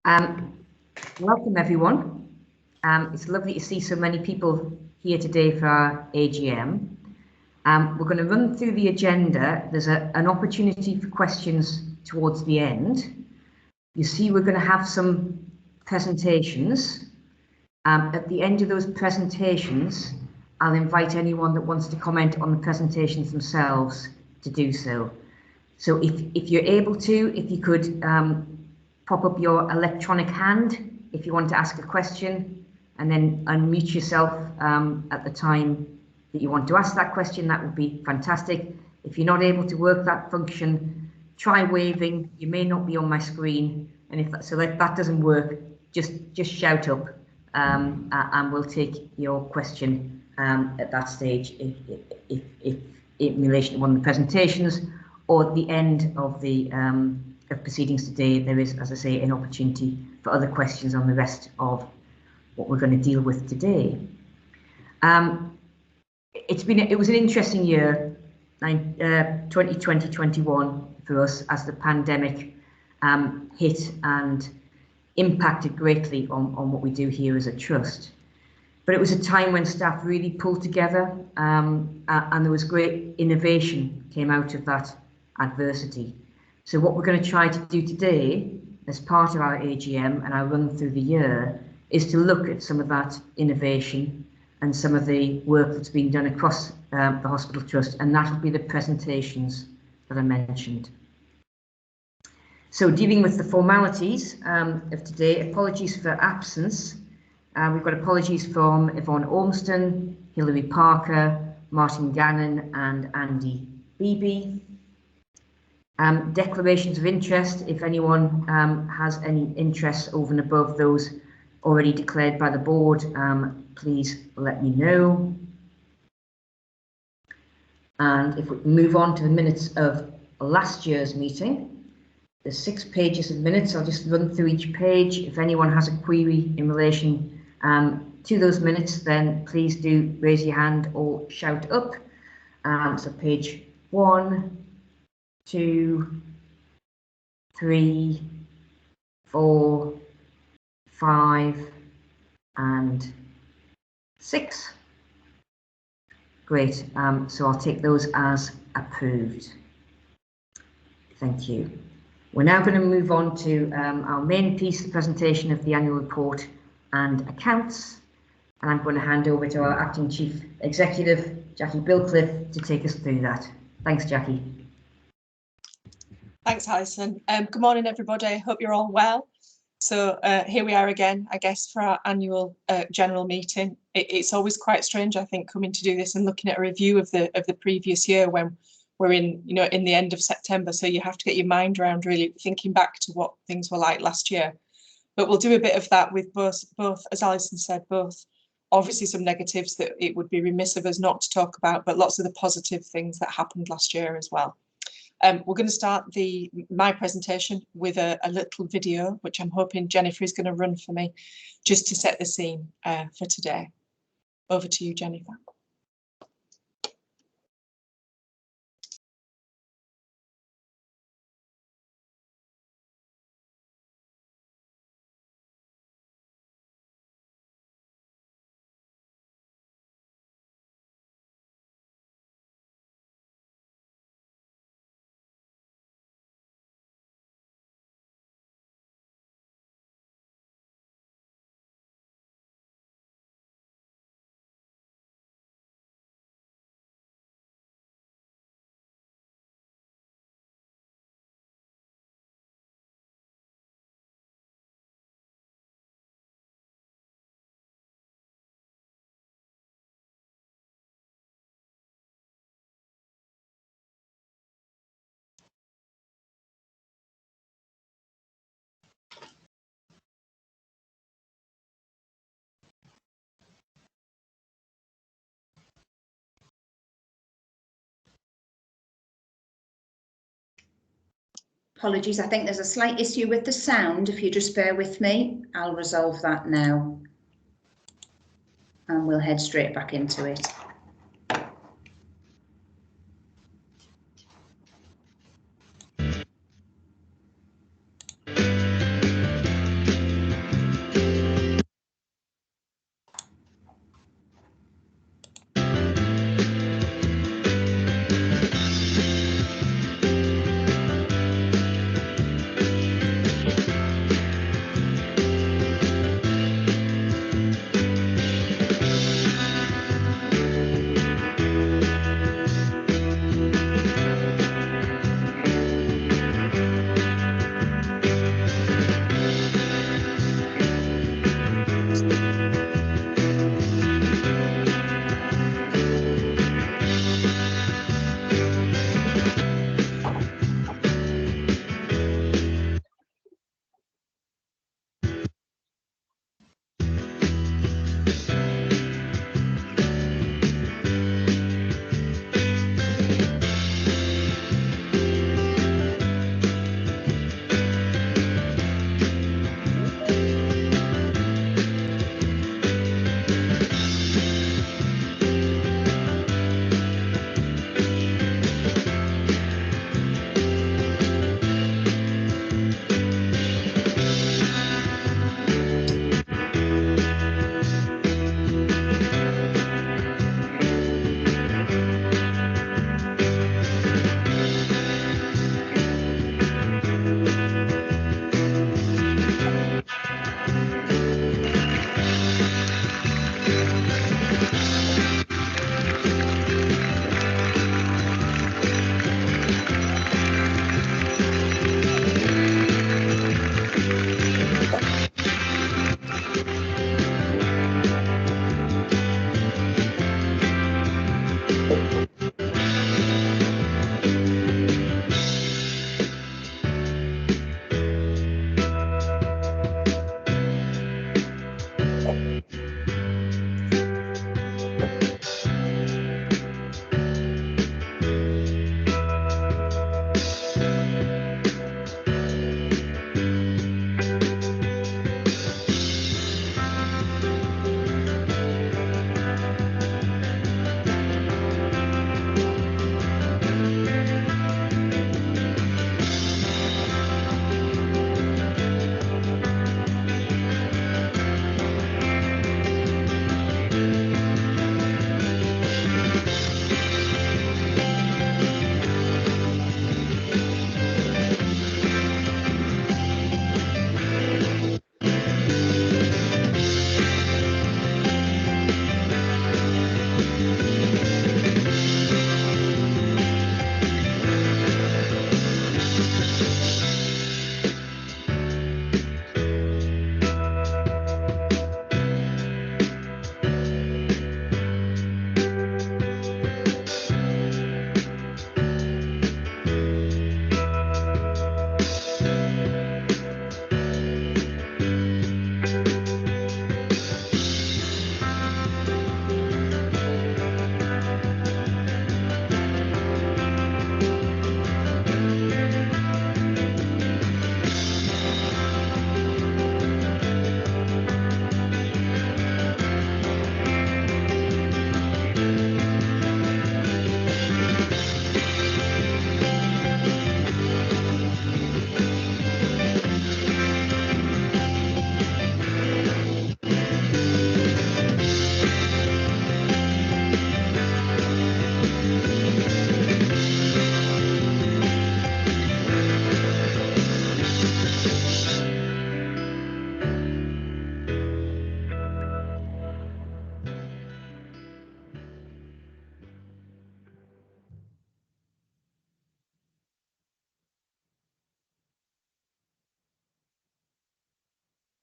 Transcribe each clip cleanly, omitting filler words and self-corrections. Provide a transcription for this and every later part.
Welcome everyone. It's lovely to see so many people here today for our AGM. We're going to run through the agenda. There's an opportunity for questions towards the end. You see, we're going to have some presentations. At the end of those presentations, I'll invite anyone that wants to comment on the presentations themselves to do so. So if you're able to, if you could pop up your electronic hand if you want to ask a question, and then unmute yourself at the time that you want to ask that question, that would be fantastic. If you're not able to work that function, try waving. You may not be on my screen, and if that doesn't work, just shout up, and we'll take your question at that stage if in relation to one of the presentations, or at the end of the of proceedings today. There is, as I say, an opportunity for other questions on the rest of what we're going to deal with today. It was an interesting year, 2020-21 for us, as the pandemic hit and impacted greatly on what we do here as a trust. But it was a time when staff really pulled together, and there was great innovation came out of that adversity. So what we're going to try to do today, as part of our AGM and our run through the year, is to look at some of that innovation and some of the work that's been done across the Hospital Trust, and that will be the presentations that I mentioned. So dealing with the formalities of today, apologies for absence. We've got apologies from Yvonne Ormston, Hilary Parker, Martin Gannon and Andy Beebe. Declarations of interest, if anyone has any interests over and above those already declared by the board, please let me know. And if we move on to the minutes of last year's meeting, there's 6 pages of minutes. I'll just run through each page. If anyone has a query in relation to those minutes, then please do raise your hand or shout up. So page 1, 2, 3, 4, 5, and 6. Great. So I'll take those as approved. Thank you. We're now going to move on to our main piece, the presentation of the annual report and accounts. And I'm going to hand over to our Acting Chief Executive, Jackie Bilcliffe, to take us through that. Thanks, Jackie. Thanks, Alison. Good morning, everybody. Hope you're all well. So here we are again, I guess, for our annual general meeting. It's always quite strange, I think, coming to do this and looking at a review of the previous year when we're in the end of September. So you have to get your mind around really thinking back to what things were like last year. But we'll do a bit of that with both, as Alison said, both obviously some negatives that it would be remiss of us not to talk about, but lots of the positive things that happened last year as well. We're going to start my presentation with a little video, which I'm hoping Jennifer is going to run for me, just to set the scene for today. Over to you, Jennifer. Apologies, I think there's a slight issue with the sound. If you just bear with me, I'll resolve that now. And we'll head straight back into it.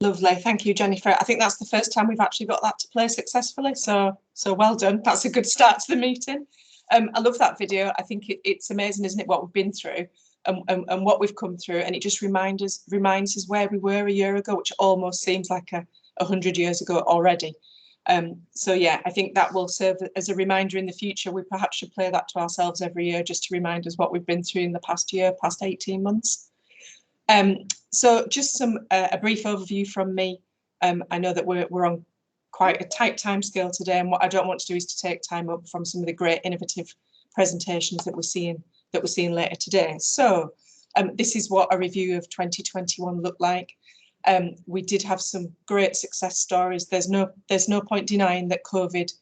Lovely, thank you, Jennifer. I think that's the first time we've actually got that to play successfully, so well done. That's a good start to the meeting. I love that video. I think it's amazing, isn't it, what we've been through and what we've come through, and it just reminds us where we were a year ago, which almost seems like 100 years ago already. So yeah, I think that will serve as a reminder in the future. We perhaps should play that to ourselves every year just to remind us what we've been through in the past year, past 18 months. So just a brief overview from me. I know that we're on quite a tight timescale today, and what I don't want to do is to take time up from some of the great innovative presentations that we're seeing later today. So this is what a review of 2021 looked like. We did have some great success stories. There's no point denying that COVID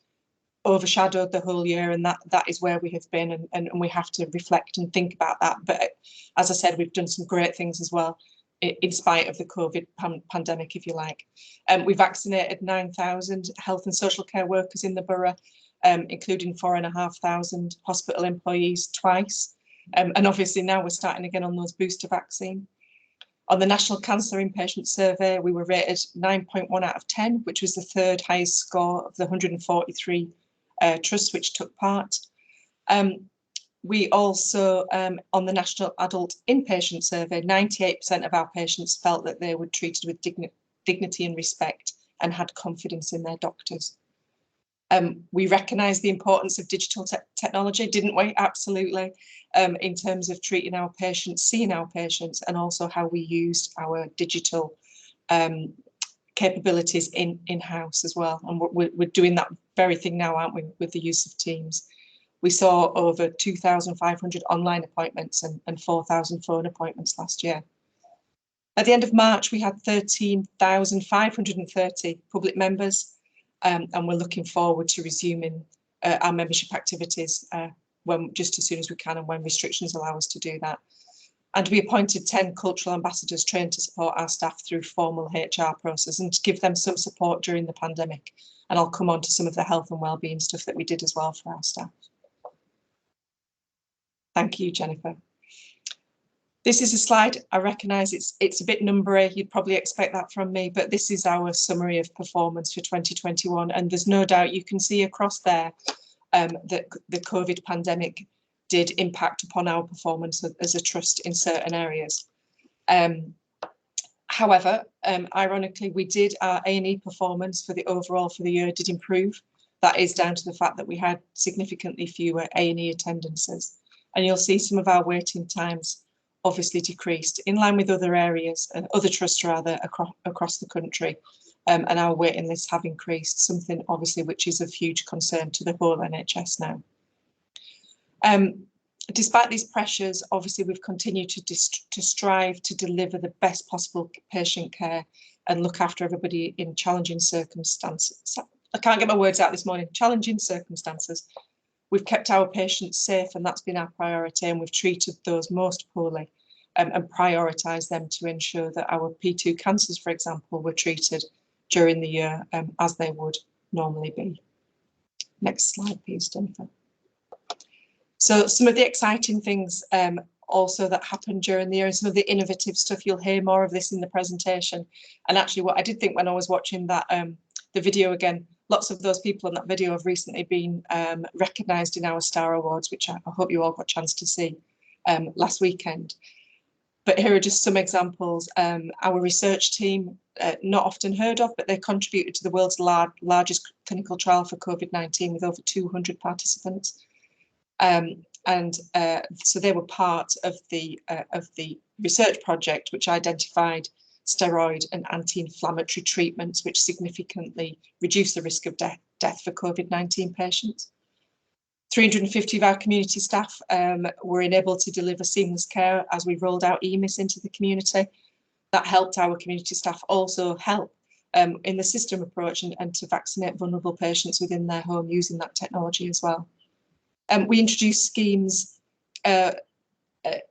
overshadowed the whole year, and that is where we have been, and we have to reflect and think about that. But as I said, we've done some great things as well, in spite of the COVID pandemic, if you like. We vaccinated 9,000 health and social care workers in the borough, including 4,500 hospital employees twice. And obviously now we're starting again on those booster vaccine. On the National Cancer Inpatient Survey, we were rated 9.1 out of 10, which was the third highest score of the 143 trusts which took part. We also, on the National Adult Inpatient Survey, 98% of our patients felt that they were treated with dignity and respect and had confidence in their doctors. We recognised the importance of digital technology, didn't we? Absolutely. In terms of treating our patients, seeing our patients, and also how we used our digital capabilities in-house as well. And we're doing that very thing now, aren't we, with the use of Teams. We saw over 2,500 online appointments and 4,000 phone appointments last year. At the end of March, we had 13,530 public members, and we're looking forward to resuming our membership activities just as soon as we can and when restrictions allow us to do that. And we appointed 10 cultural ambassadors trained to support our staff through formal HR process and to give them some support during the pandemic. And I'll come on to some of the health and wellbeing stuff that we did as well for our staff. Thank you, Jennifer. This is a slide, I recognise it's a bit numbery, you'd probably expect that from me, but this is our summary of performance for 2021. And there's no doubt you can see across there that the COVID pandemic did impact upon our performance as a trust in certain areas. However, ironically, we did our A&E performance for the overall for the year did improve. That is down to the fact that we had significantly fewer A&E attendances. And you'll see some of our waiting times obviously decreased in line with other areas, other trusts rather, across the country. And our waiting lists have increased, something obviously which is of huge concern to the whole NHS now. Despite these pressures, obviously we've continued to strive to deliver the best possible patient care and look after everybody in challenging circumstances. I can't get my words out this morning, challenging circumstances. We've kept our patients safe, and that's been our priority, and we've treated those most poorly and prioritised them to ensure that our P2 cancers, for example, were treated during the year as they would normally be. Next slide, please, Jennifer. So some of the exciting things also that happened during the year, and some of the innovative stuff, you'll hear more of this in the presentation. And actually what I did think when I was watching that the video again, lots of those people in that video have recently been recognised in our Star Awards, which I hope you all got a chance to see last weekend. But here are just some examples. Our research team, not often heard of, but they contributed to the world's largest clinical trial for COVID-19 with over 200 participants. So they were part of the research project which identified steroid and anti-inflammatory treatments which significantly reduce the risk of death for COVID-19 patients. 350 of our community staff were enabled to deliver seamless care as we rolled out EMIS into the community. That helped our community staff also help in the system approach and to vaccinate vulnerable patients within their home using that technology as well. We introduced schemes, as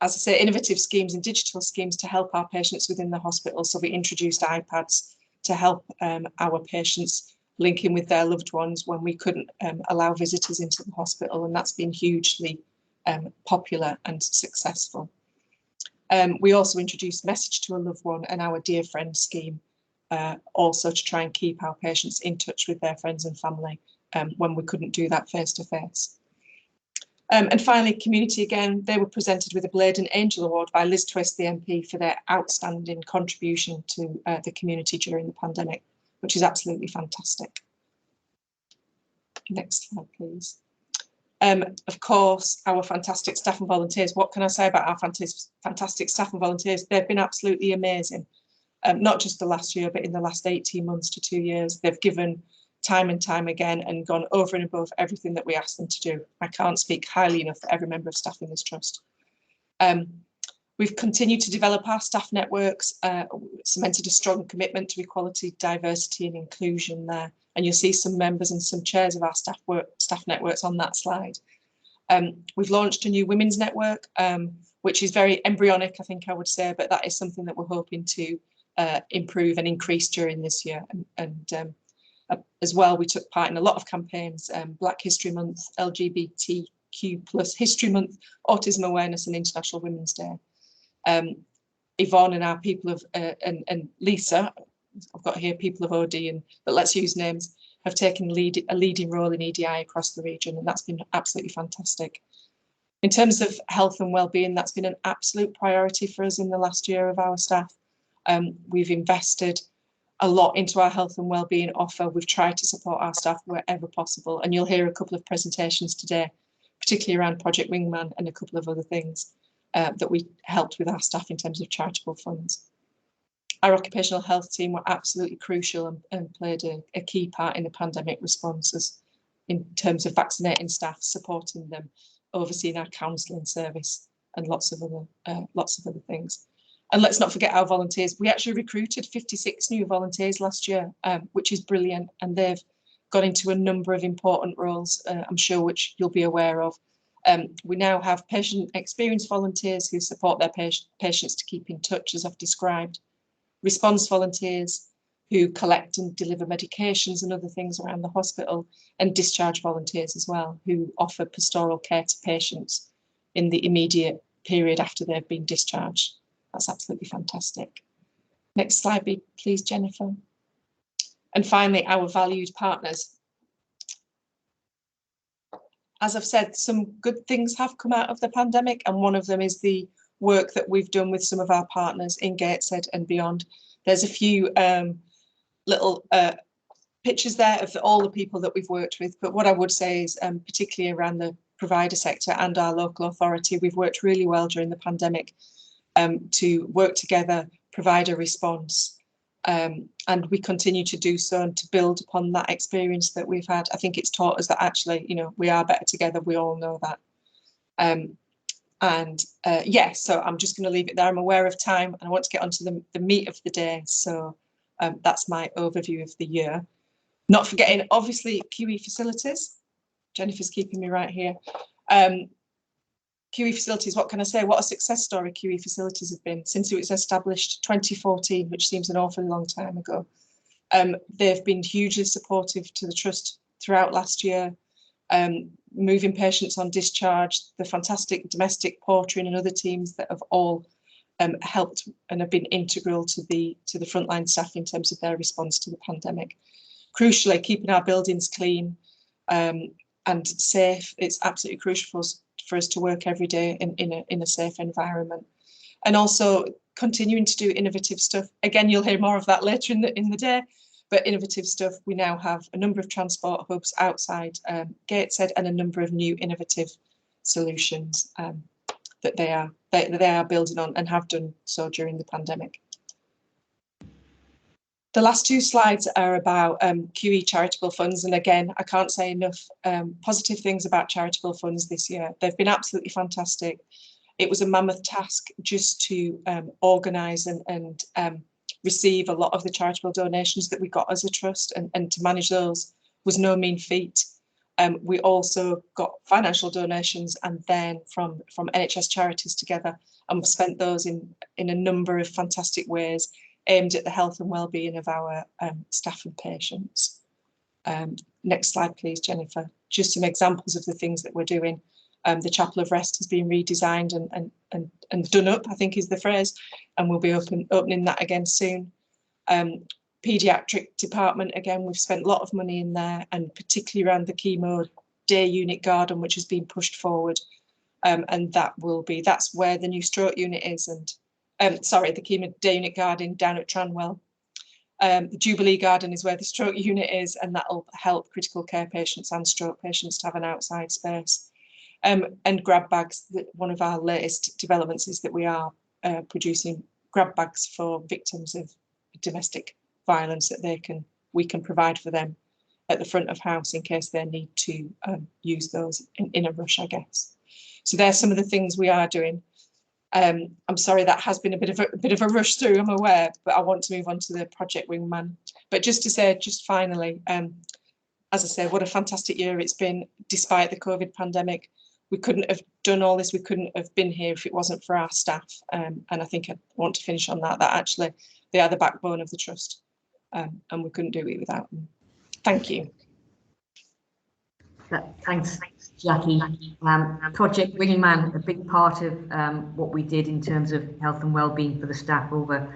I say, innovative schemes and digital schemes to help our patients within the hospital. So we introduced iPads to help our patients link in with their loved ones when we couldn't allow visitors into the hospital, and that's been hugely popular and successful. We also introduced Message to a Loved One and our Dear Friend scheme also to try and keep our patients in touch with their friends and family when we couldn't do that face to face. And finally, community again, they were presented with a Blade and Angel Award by Liz Twist, the MP, for their outstanding contribution to the community during the pandemic, which is absolutely fantastic. Next slide, please. Of course, our fantastic staff and volunteers. What can I say about our fantastic staff and volunteers? They've been absolutely amazing. Not just the last year, but in the last 18 months to 2 years. They've given time and time again and gone over and above everything that we asked them to do. I can't speak highly enough for every member of staff in this trust. We've continued to develop our staff networks, cemented a strong commitment to equality, diversity and inclusion there. And you'll see some members and some chairs of our staff networks on that slide. We've launched a new women's network, which is very embryonic, I think I would say, but that is something that we're hoping to improve and increase during this year. And as well, we took part in a lot of campaigns, Black History Month, LGBTQ+ History Month, Autism Awareness and International Women's Day. Yvonne and our people of, and Lisa, I've got here people of OD, but let's use names, have taken a leading role in EDI across the region, and that's been absolutely fantastic. In terms of health and wellbeing, that's been an absolute priority for us in the last year of our staff. We've invested a lot into our health and wellbeing offer. We've tried to support our staff wherever possible, and you'll hear a couple of presentations today, particularly around Project Wingman and a couple of other things that we helped with our staff in terms of charitable funds. Our occupational health team were absolutely crucial and played a key part in the pandemic responses in terms of vaccinating staff, supporting them, overseeing our counselling service, and lots of other things. And let's not forget our volunteers. We actually recruited 56 new volunteers last year, which is brilliant, and they've got into a number of important roles, I'm sure, which you'll be aware of. We now have patient experience volunteers who support their patients to keep in touch, as I've described. Response volunteers who collect and deliver medications and other things around the hospital, and discharge volunteers as well, who offer pastoral care to patients in the immediate period after they've been discharged. That's absolutely fantastic. Next slide, please, Jennifer. And finally, our valued partners. As I've said, some good things have come out of the pandemic, and one of them is the work that we've done with some of our partners in Gateshead and beyond. There's a few little pictures there of all the people that we've worked with, but what I would say is particularly around the provider sector and our local authority, we've worked really well during the pandemic to work together, provide a response, and we continue to do so and to build upon that experience that we've had. I think it's taught us that actually, you know, we are better together. We all know that. Yeah, so I'm just going to leave it there. I'm aware of time and I want to get onto the meat of the day. So that's my overview of the year. Not forgetting, obviously, Kiwi Facilities. Jennifer's keeping me right here. Kiwi Facilities, what can I say? What a success story Kiwi Facilities have been since it was established 2014, which seems an awfully long time ago. They've been hugely supportive to the trust throughout last year, moving patients on discharge, the fantastic domestic portering and other teams that have all helped and have been integral to the frontline staff in terms of their response to the pandemic. Crucially, keeping our buildings clean and safe. It's absolutely crucial for us to work every day in a safe environment, and also continuing to do innovative stuff. Again, you'll hear more of that later in the day, but innovative stuff. We now have a number of transport hubs outside Gateshead and a number of new innovative solutions that they are building on and have done so during the pandemic. The last two slides are about QE Charitable Funds, and again, I can't say enough positive things about Charitable Funds this year. They've been absolutely fantastic. It was a mammoth task just to organise and receive a lot of the charitable donations that we got as a trust, and to manage those was no mean feat. We also got financial donations and then from NHS charities together, and we've spent those in a number of fantastic ways aimed at the health and well-being of our staff and patients. Next slide, please, Jennifer. Just some examples of the things that we're doing. The Chapel of Rest has been redesigned and done up, I think is the phrase, and we'll be opening that again soon. paediatric department, again, we've spent a lot of money in there, and particularly around the chemo day unit garden, which has been pushed forward. And that's where the new stroke unit is, and sorry, the chemo day unit garden down at Tranwell. The Jubilee garden is where the stroke unit is, and that'll help critical care patients and stroke patients to have an outside space. And grab bags, one of our latest developments is that we are producing grab bags for victims of domestic violence that we can provide for them at the front of house in case they need to use those in a rush, I guess. So there's some of the things we are doing. I'm sorry that has been a bit of a rush through, I'm aware, but I want to move on to the Project Wingman. But just to say, just finally, as I say, what a fantastic year it's been, despite the COVID pandemic. We couldn't have done all this, we couldn't have been here if it wasn't for our staff. And I think I want to finish on that actually they are the backbone of the trust, and we couldn't do it without them. Thank you. Thanks, Jackie. Project Wingman, a big part of what we did in terms of health and wellbeing for the staff over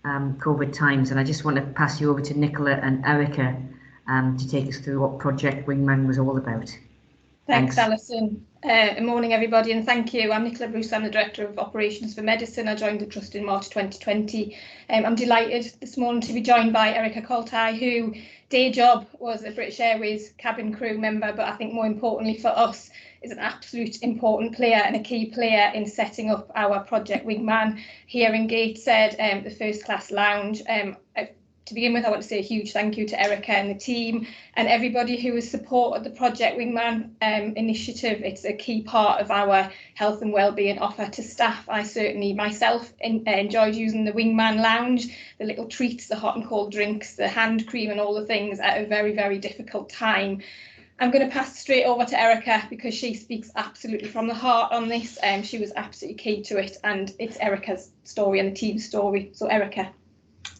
COVID times. And I just want to pass you over to Nicola and Erica to take us through what Project Wingman was all about. Thanks, Alison. Good morning, everybody, and thank you. I'm Nicola Bruce. I'm the Director of Operations for Medicine. I joined the Trust in March 2020. I'm delighted this morning to be joined by Erica Coltai, who day job was a British Airways cabin crew member, but I think more importantly for us is an absolute important player and a key player in setting up our Project Wingman here in Gateshead, the first class lounge. To begin with, I want to say a huge thank you to Erica and the team and everybody who has supported the Project Wingman initiative. It's a key part of our health and wellbeing offer to staff. I certainly myself enjoyed using the Wingman lounge, the little treats, the hot and cold drinks, the hand cream and all the things at a very, very difficult time. I'm going to pass straight over to Erica because she speaks absolutely from the heart on this. She was absolutely key to it, and it's Erica's story and the team's story. So Erica.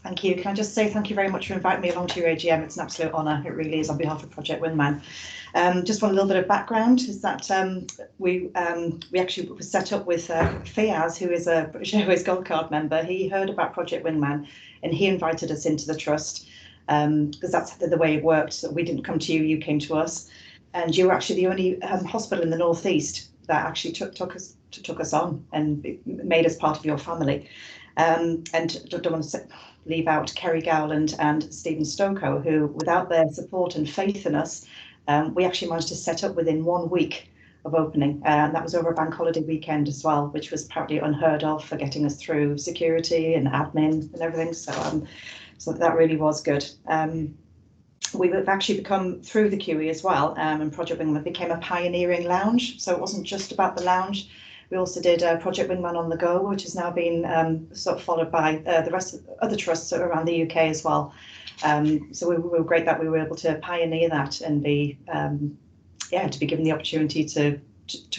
Thank you. Can I just say thank you very much for inviting me along to your AGM. It's an absolute honour. It really is, on behalf of Project Wingman. Just want a little bit of background is that we actually were set up with Fiaz, who is a British Airways Gold Card member. He heard about Project Wingman and he invited us into the trust because that's the way it worked. So we didn't come to you, you came to us. And you were actually the only hospital in the North East that actually took us on and made us part of your family. And don't want to leave out Kerry Gowland and Stephen Stoko, who, without their support and faith in us, we actually managed to set up within 1 week of opening. And that was over a bank holiday weekend as well, which was apparently unheard of for getting us through security and admin and everything. So that really was good. We've actually become, through the Kiwi as well, and Project Wingman became a pioneering lounge. So it wasn't just about the lounge. We also did Project Wingman on the go, which has now been sort of followed by the rest of the other trusts around the UK as well. So we were great that we were able to pioneer that and be given the opportunity to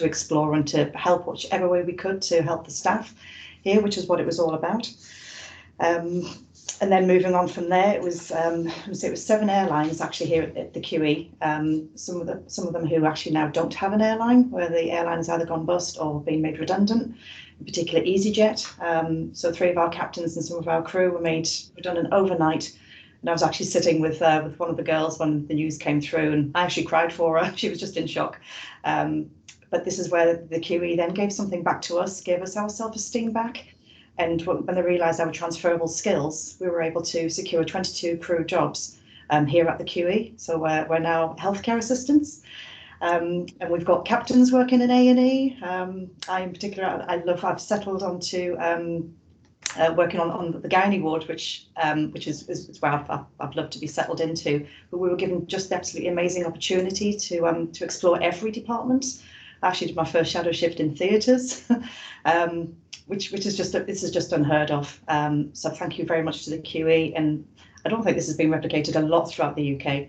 explore and to help whichever way we could to help the staff here, which is what it was all about. And then moving on from there, it was 7 airlines actually here at the Kiwi. Some of them who actually now don't have an airline, where the airline's either gone bust or been made redundant. In particular, EasyJet. So 3 of our captains and some of our crew were made redundant overnight. And I was actually sitting with one of the girls when the news came through, and I actually cried for her. She was just in shock. But this is where the Kiwi then gave something back to us, gave us our self-esteem back. And when they realised our transferable skills, we were able to secure 22 crew jobs here at the Kiwi. So we're now healthcare assistants, and we've got captains working in A&E. I in particular, I've settled onto working on the gynae ward, which is where I'd love to be settled into. But we were given just the absolutely amazing opportunity to explore every department. I actually did my first shadow shift in theatres. Which is just unheard of. So thank you very much to the Kiwi, and I don't think this has been replicated a lot throughout the UK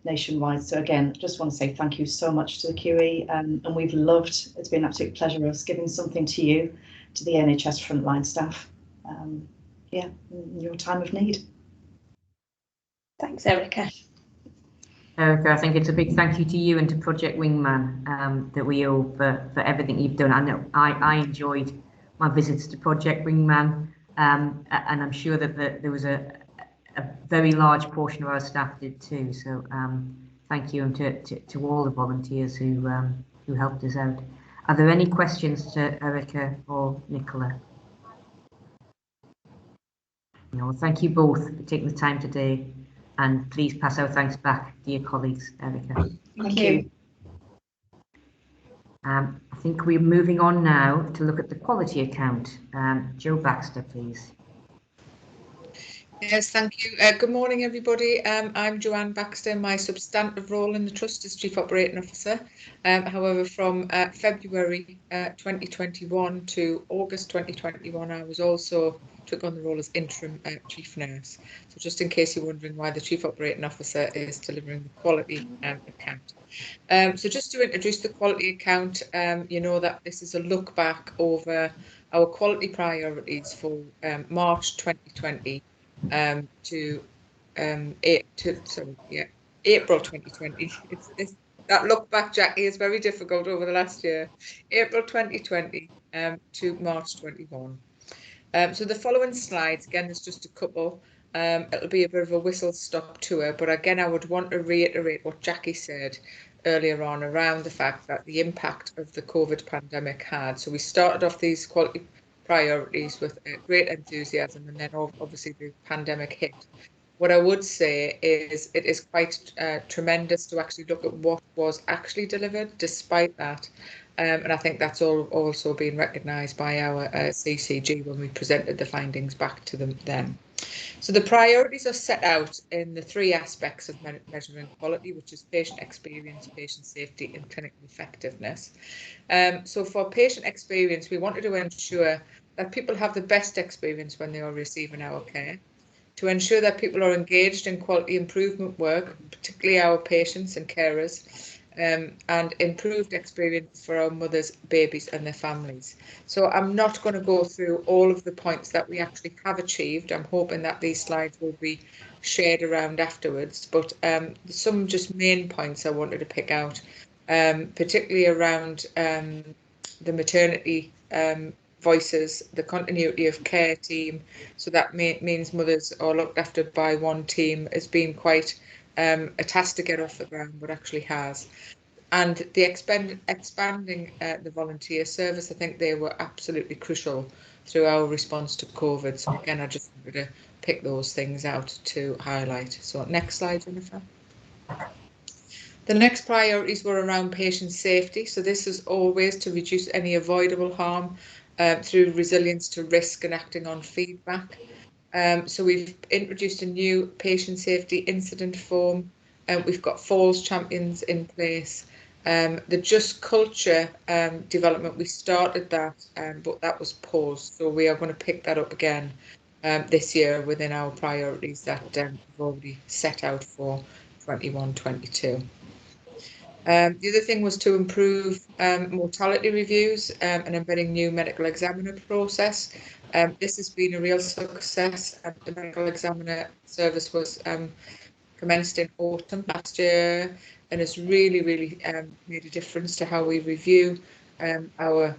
nationwide. So again, just want to say thank you so much to the Kiwi, and we've loved. It's been an absolute pleasure us giving something to you, to the NHS frontline staff. In your time of need. Thanks, Erica. Erica, I think it's a big thank you to you and to Project Wingman that we owe for everything you've done. I know I enjoyed my visits to Project Wingman, and I'm sure that there was a a very large portion of our staff did too. So thank you, and to all the volunteers who helped us out. Are there any questions to Erica or Nicola? No, thank you both for taking the time today, and please pass our thanks back, dear colleagues. Erica. Thank you. I think we're moving on now to look at the quality account. Joe Baxter, please. Yes, thank you. Good morning, everybody. I'm Joanne Baxter. My substantive role in the Trust is Chief Operating Officer. However, from February 2021 to August 2021, I was also took on the role as interim Chief Nurse. So just in case you're wondering why the Chief Operating Officer is delivering the quality account. So just to introduce the quality account, you know that this is a look back over our quality priorities for March 2020 to April 2020. That look back, Jackie, is very difficult over the last year. April 2020 to March 21. So the following slides, again, there's just a couple. It'll be a bit of a whistle-stop tour, but again, I would want to reiterate what Jackie said earlier on around the fact that the impact of the COVID pandemic had. So we started off these quality priorities with great enthusiasm, and then obviously the pandemic hit. What I would say is it is quite tremendous to actually look at what was actually delivered despite that. And I think that's also been recognised by our CCG when we presented the findings back to them then. So the priorities are set out in the three aspects of measuring quality, which is patient experience, patient safety and clinical effectiveness. So for patient experience, we wanted to ensure that people have the best experience when they are receiving our care, to ensure that people are engaged in quality improvement work, particularly our patients and carers, and improved experience for our mothers, babies and their families. So I'm not going to go through all of the points that we actually have achieved. I'm hoping that these slides will be shared around afterwards, but some just main points I wanted to pick out, particularly around the maternity voices, the continuity of care team. So that means mothers are looked after by one team has been quite a task to get off the ground, but actually has. And the expanding the volunteer service, I think they were absolutely crucial through our response to COVID. So again, I just wanted to pick those things out to highlight. So next slide, Jennifer. The next priorities were around patient safety. So this is always to reduce any avoidable harm through resilience to risk and acting on feedback. So we've introduced a new patient safety incident form. We've got falls champions in place. The Just Culture development, we started that, but that was paused. So we are going to pick that up again this year within our priorities that we've already set out for 21-22. The other thing was to improve mortality reviews and embedding new medical examiner process. This has been a real success. The medical examiner service was commenced in autumn last year, and it's really made a difference to how we review our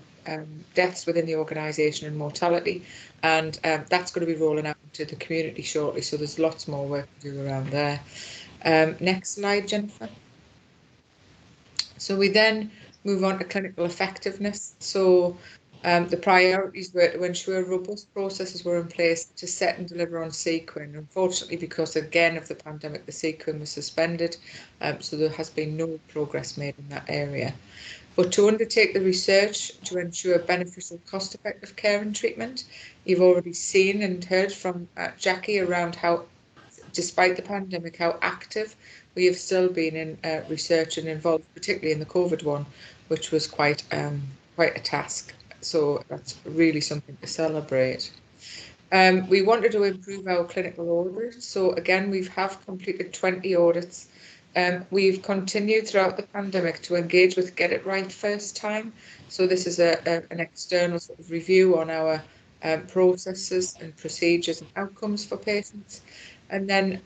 deaths within the organisation and mortality. And that's going to be rolling out to the community shortly. So there's lots more work to do around there. Next slide, Jennifer. So we then move on to clinical effectiveness. So the priorities were to ensure robust processes were in place to set and deliver on sequin. Unfortunately, because again of the pandemic, the sequin was suspended, so there has been no progress made in that area. But to undertake the research to ensure beneficial, cost-effective care and treatment, you've already seen and heard from Jackie around how, despite the pandemic, how active we have still been in research and involved, particularly in the COVID one, which was quite a task. So that's really something to celebrate. We wanted to improve our clinical audits. So again, we have completed 20 audits. We've continued throughout the pandemic to engage with Get It Right First Time. So this is an external sort of review on our processes and procedures and outcomes for patients. And then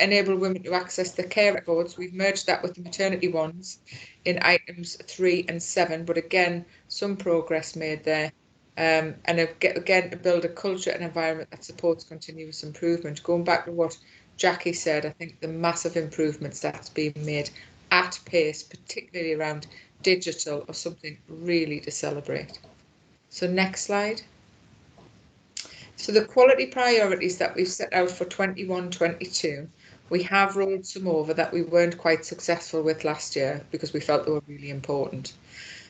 enable women to access the care records. We've merged that with the maternity ones in items 3 and 7, but again, some progress made there. and again, to build a culture and environment that supports continuous improvement. Going back to what Jackie said, I think the massive improvements that's being made at pace, particularly around digital, are something really to celebrate. So next slide. So the quality priorities that we've set out for 21-22, we have rolled some over that we weren't quite successful with last year because we felt they were really important.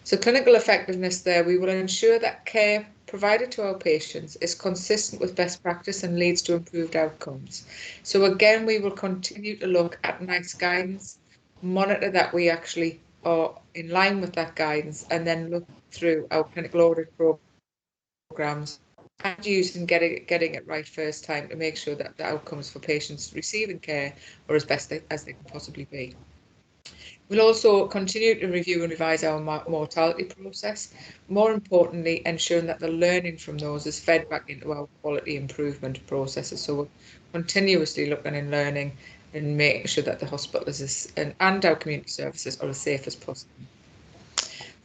So clinical effectiveness there, we will ensure that care provided to our patients is consistent with best practice and leads to improved outcomes. So again, we will continue to look at NICE guidance, monitor that we actually are in line with that guidance, and then look through our clinical audit programs and using getting it right first time to make sure that the outcomes for patients receiving care are as best as they can possibly be. We'll also continue to review and revise our mortality process, more importantly ensuring that the learning from those is fed back into our quality improvement processes. So we're continuously looking and learning and making sure that the hospital and our community services are as safe as possible.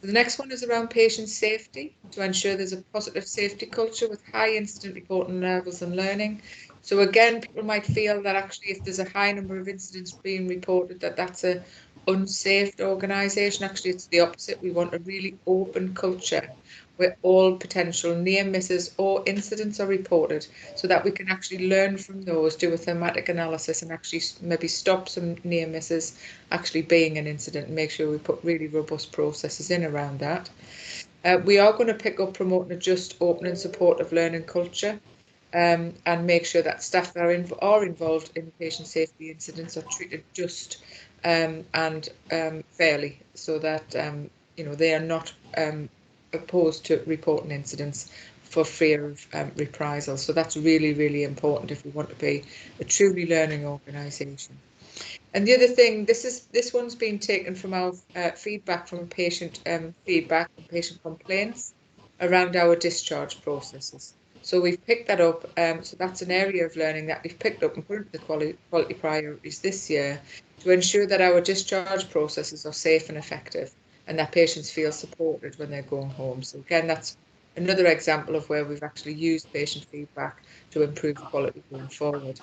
The next one is around patient safety, to ensure there's a positive safety culture with high incident reporting levels and learning. So again, people might feel that actually if there's a high number of incidents being reported, that's a unsafe organisation. Actually, it's the opposite. We want a really open culture where all potential near misses or incidents are reported, so that we can actually learn from those, do a thematic analysis, and actually maybe stop some near misses actually being an incident, and make sure we put really robust processes in around that. We are going to pick up promoting a just, open and supportive learning culture, and make sure that staff that are involved in patient safety incidents are treated just and fairly, so that they are not opposed to reporting incidents for fear of reprisal. So that's really, really important if we want to be a truly learning organisation. And the other thing, this one's been taken from our feedback from patient feedback and patient complaints around our discharge processes. So we've picked that up. So that's an area of learning that we've picked up and put into the quality priorities this year, to ensure that our discharge processes are safe and effective, and that patients feel supported when they're going home. So again, that's another example of where we've actually used patient feedback to improve quality going forward.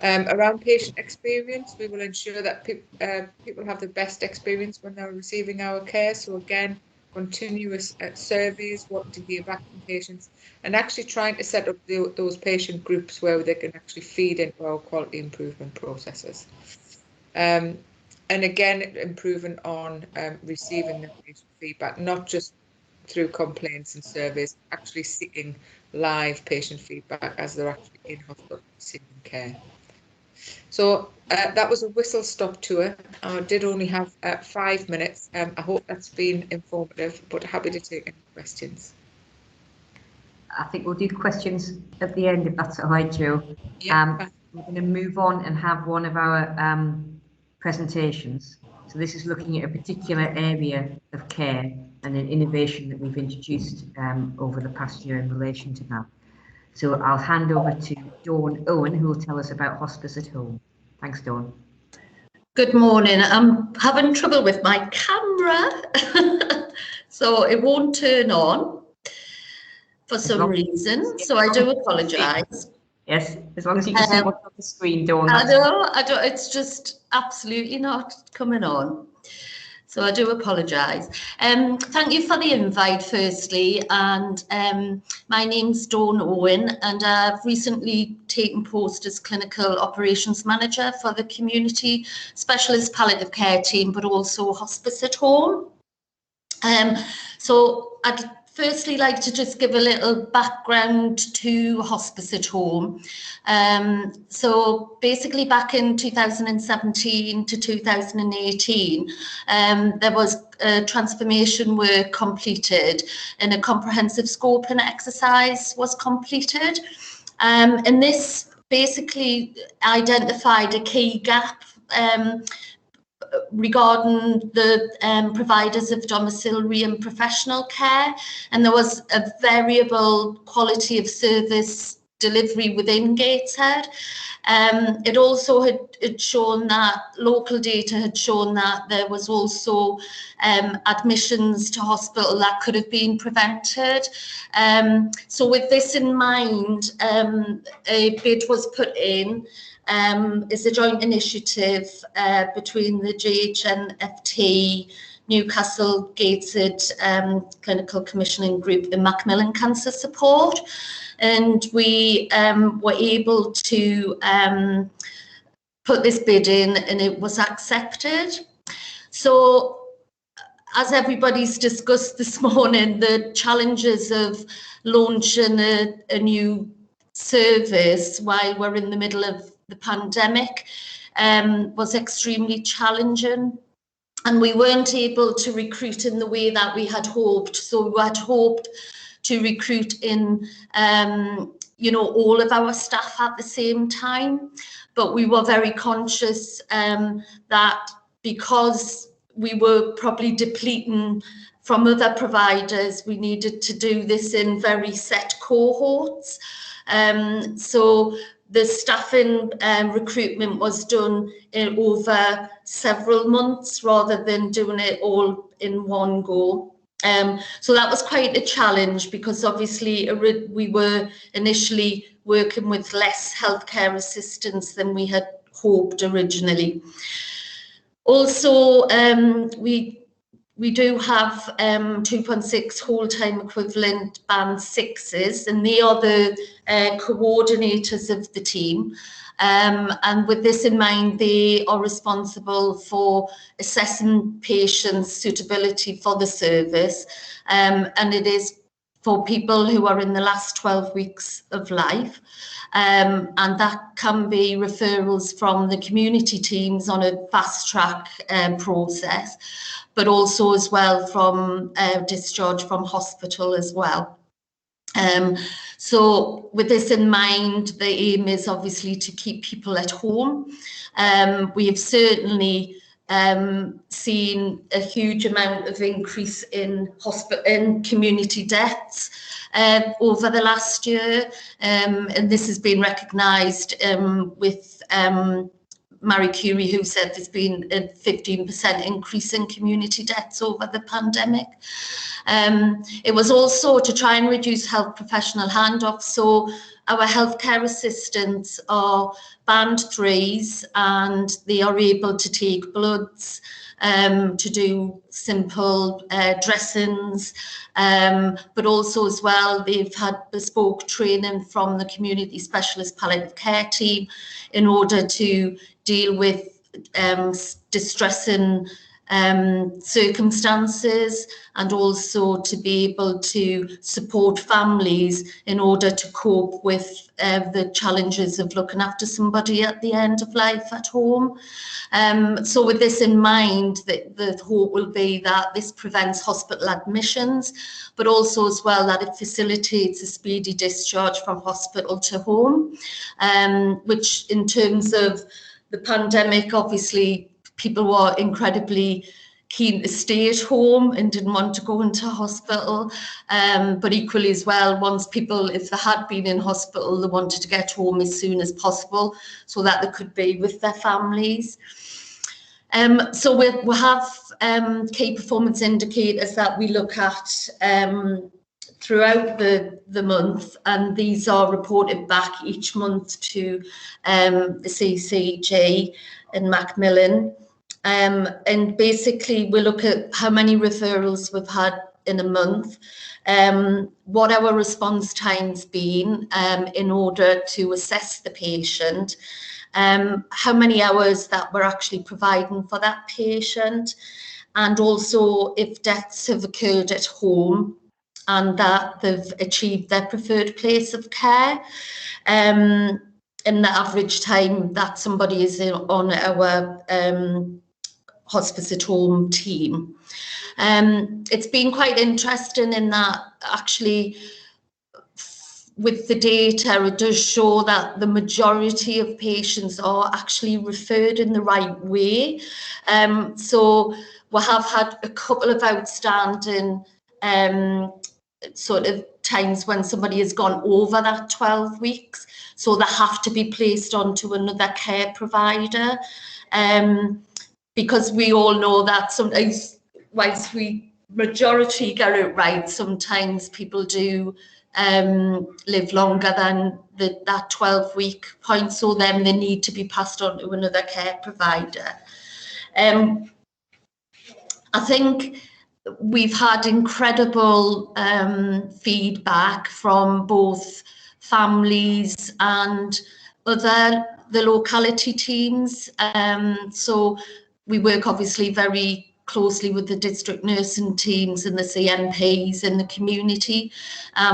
Around patient experience, we will ensure that people have the best experience when they're receiving our care. So again, continuous surveys, what to hear back from patients, and actually trying to set up those patient groups where they can actually feed into our quality improvement processes. And again, improving on receiving the patient feedback, not just through complaints and surveys, actually seeking live patient feedback as they're actually in hospital receiving care. So that was a whistle-stop tour. I did only have 5 minutes. I hope that's been informative, but happy to take any questions. I think we'll do questions at the end, if that's all right, Joe. Yeah. We're going to move on and have one of our presentations. So this is looking at a particular area of care and an innovation that we've introduced over the past year in relation to that. So I'll hand over to Dawn Owen, who will tell us about hospice at home. Thanks, Dawn. Good morning. I'm having trouble with my camera, so it won't turn on for some reason. So I do apologise. Yes, as long as you can see what's on the screen, Dawn. I don't. It's just absolutely not coming on. So I do apologise. Thank you for the invite, firstly. And my name's Dawn Owen, and I've recently taken post as Clinical Operations Manager for the Community Specialist Palliative Care team, but also Hospice at Home. So I'd firstly like to just give a little background to Hospice at Home. So basically back in 2017 to 2018, there was transformation work completed and a comprehensive scoping exercise was completed. And this basically identified a key gap regarding the providers of domiciliary and professional care, and there was a variable quality of service delivery within Gateshead. It also had shown that local data had shown that there was also admissions to hospital that could have been prevented. So with this in mind, a bid was put in. Is a joint initiative between the GHNFT, Newcastle Gateshead Clinical Commissioning Group and Macmillan Cancer Support. And we were able to put this bid in, and it was accepted. So as everybody's discussed this morning, the challenges of launching a new service while we're in the middle of the pandemic was extremely challenging. And we weren't able to recruit in the way that we had hoped. So we had hoped to recruit in, all of our staff at the same time. But we were very conscious that because we were probably depleting from other providers, we needed to do this in very set cohorts. So the staffing recruitment was done over several months rather than doing it all in one go. So that was quite a challenge, because obviously we were initially working with less healthcare assistants than we had hoped originally. Also, we do have 2.6 whole-time equivalent band 6s, and they are the coordinators of the team. And with this in mind, they are responsible for assessing patients' suitability for the service. And it is for people who are in the last 12 weeks of life. And that can be referrals from the community teams on a fast track process, but also as well from discharge from hospital as well. So with this in mind, the aim is obviously to keep people at home. We have certainly seen a huge amount of increase in community deaths over the last year, and this has been recognised with Marie Curie, who said there's been a 15% increase in community deaths over the pandemic. It was also to try and reduce health professional handoffs. So our healthcare assistants are band 3s, and they are able to take bloods, to do simple dressings, but also as well they've had bespoke training from the community specialist palliative care team in order to deal with distressing circumstances, and also to be able to support families in order to cope with the challenges of looking after somebody at the end of life at home. So with this in mind, the hope will be that this prevents hospital admissions, but also as well that it facilitates a speedy discharge from hospital to home, which in terms of the pandemic, obviously people were incredibly keen to stay at home and didn't want to go into hospital, but equally as well, once people, if they had been in hospital, they wanted to get home as soon as possible so that they could be with their families. So we have key performance indicators that we look at throughout the month, and these are reported back each month to the CCG and Macmillan. And basically we look at how many referrals we've had in a month, what our response time's been in order to assess the patient, how many hours that we're actually providing for that patient, and also if deaths have occurred at home and that they've achieved their preferred place of care, and the average time that somebody is on our hospice at home team. It's been quite interesting in that actually with the data, it does show that the majority of patients are actually referred in the right way. So we have had a couple of outstanding sort of times when somebody has gone over that 12 weeks, so they have to be placed onto another care provider, because we all know that sometimes, whilst we majority get it right, sometimes people do live longer than that 12-week point, so then they need to be passed on to another care provider. I think we've had incredible feedback from both families and the locality teams. So we work obviously very closely with the district nursing teams and the CNPs in the community.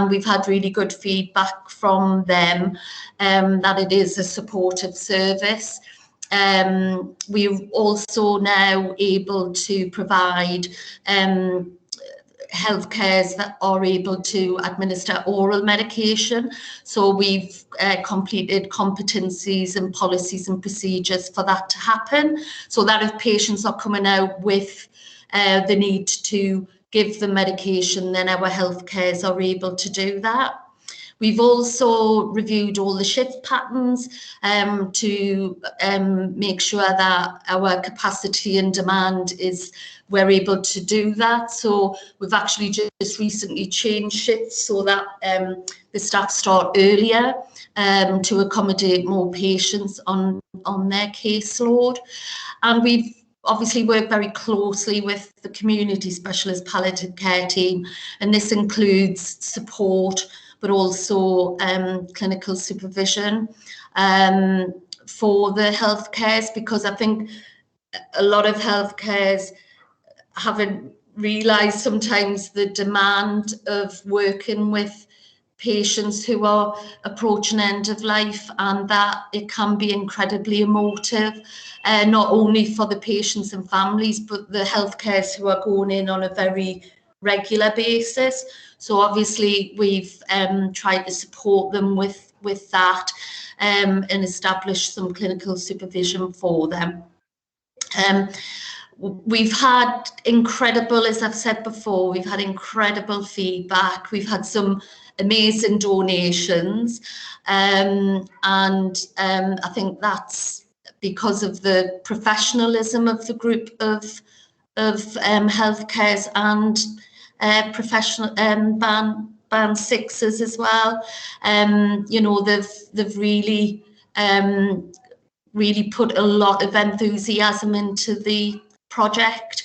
We've had really good feedback from them that it is a supportive service. We're also now able to provide healthcares that are able to administer oral medication. So we've completed competencies and policies and procedures for that to happen, so that if patients are coming out with the need to give them medication, then our healthcares are able to do that. We've also reviewed all the shift patterns to make sure that our capacity and demand we're able to do that. So we've actually just recently changed shifts so that the staff start earlier to accommodate more patients on their caseload. And we've obviously worked very closely with the community specialist palliative care team, and this includes support, but also clinical supervision for the healthcares, because I think a lot of healthcares haven't realised sometimes the demand of working with patients who are approaching end of life, and that it can be incredibly emotive, not only for the patients and families, but the healthcares who are going in on a very regular basis. So obviously we've tried to support them with that and establish some clinical supervision for them. We've had incredible, as I've said before, we've had incredible feedback. We've had some amazing donations, and I think that's because of the professionalism of the group of healthcares and professional band sixes as well. You know, they've really put a lot of enthusiasm into the project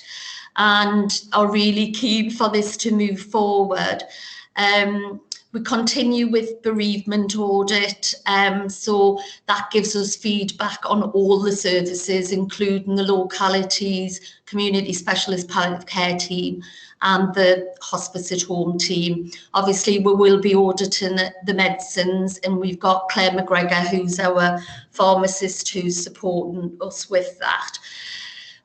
and are really keen for this to move forward. We continue with bereavement audit, so that gives us feedback on all the services, including the localities, community specialist palliative care team and the hospice at home team. Obviously we will be auditing the medicines, and we've got Claire McGregor, who's our pharmacist, who's supporting us with that.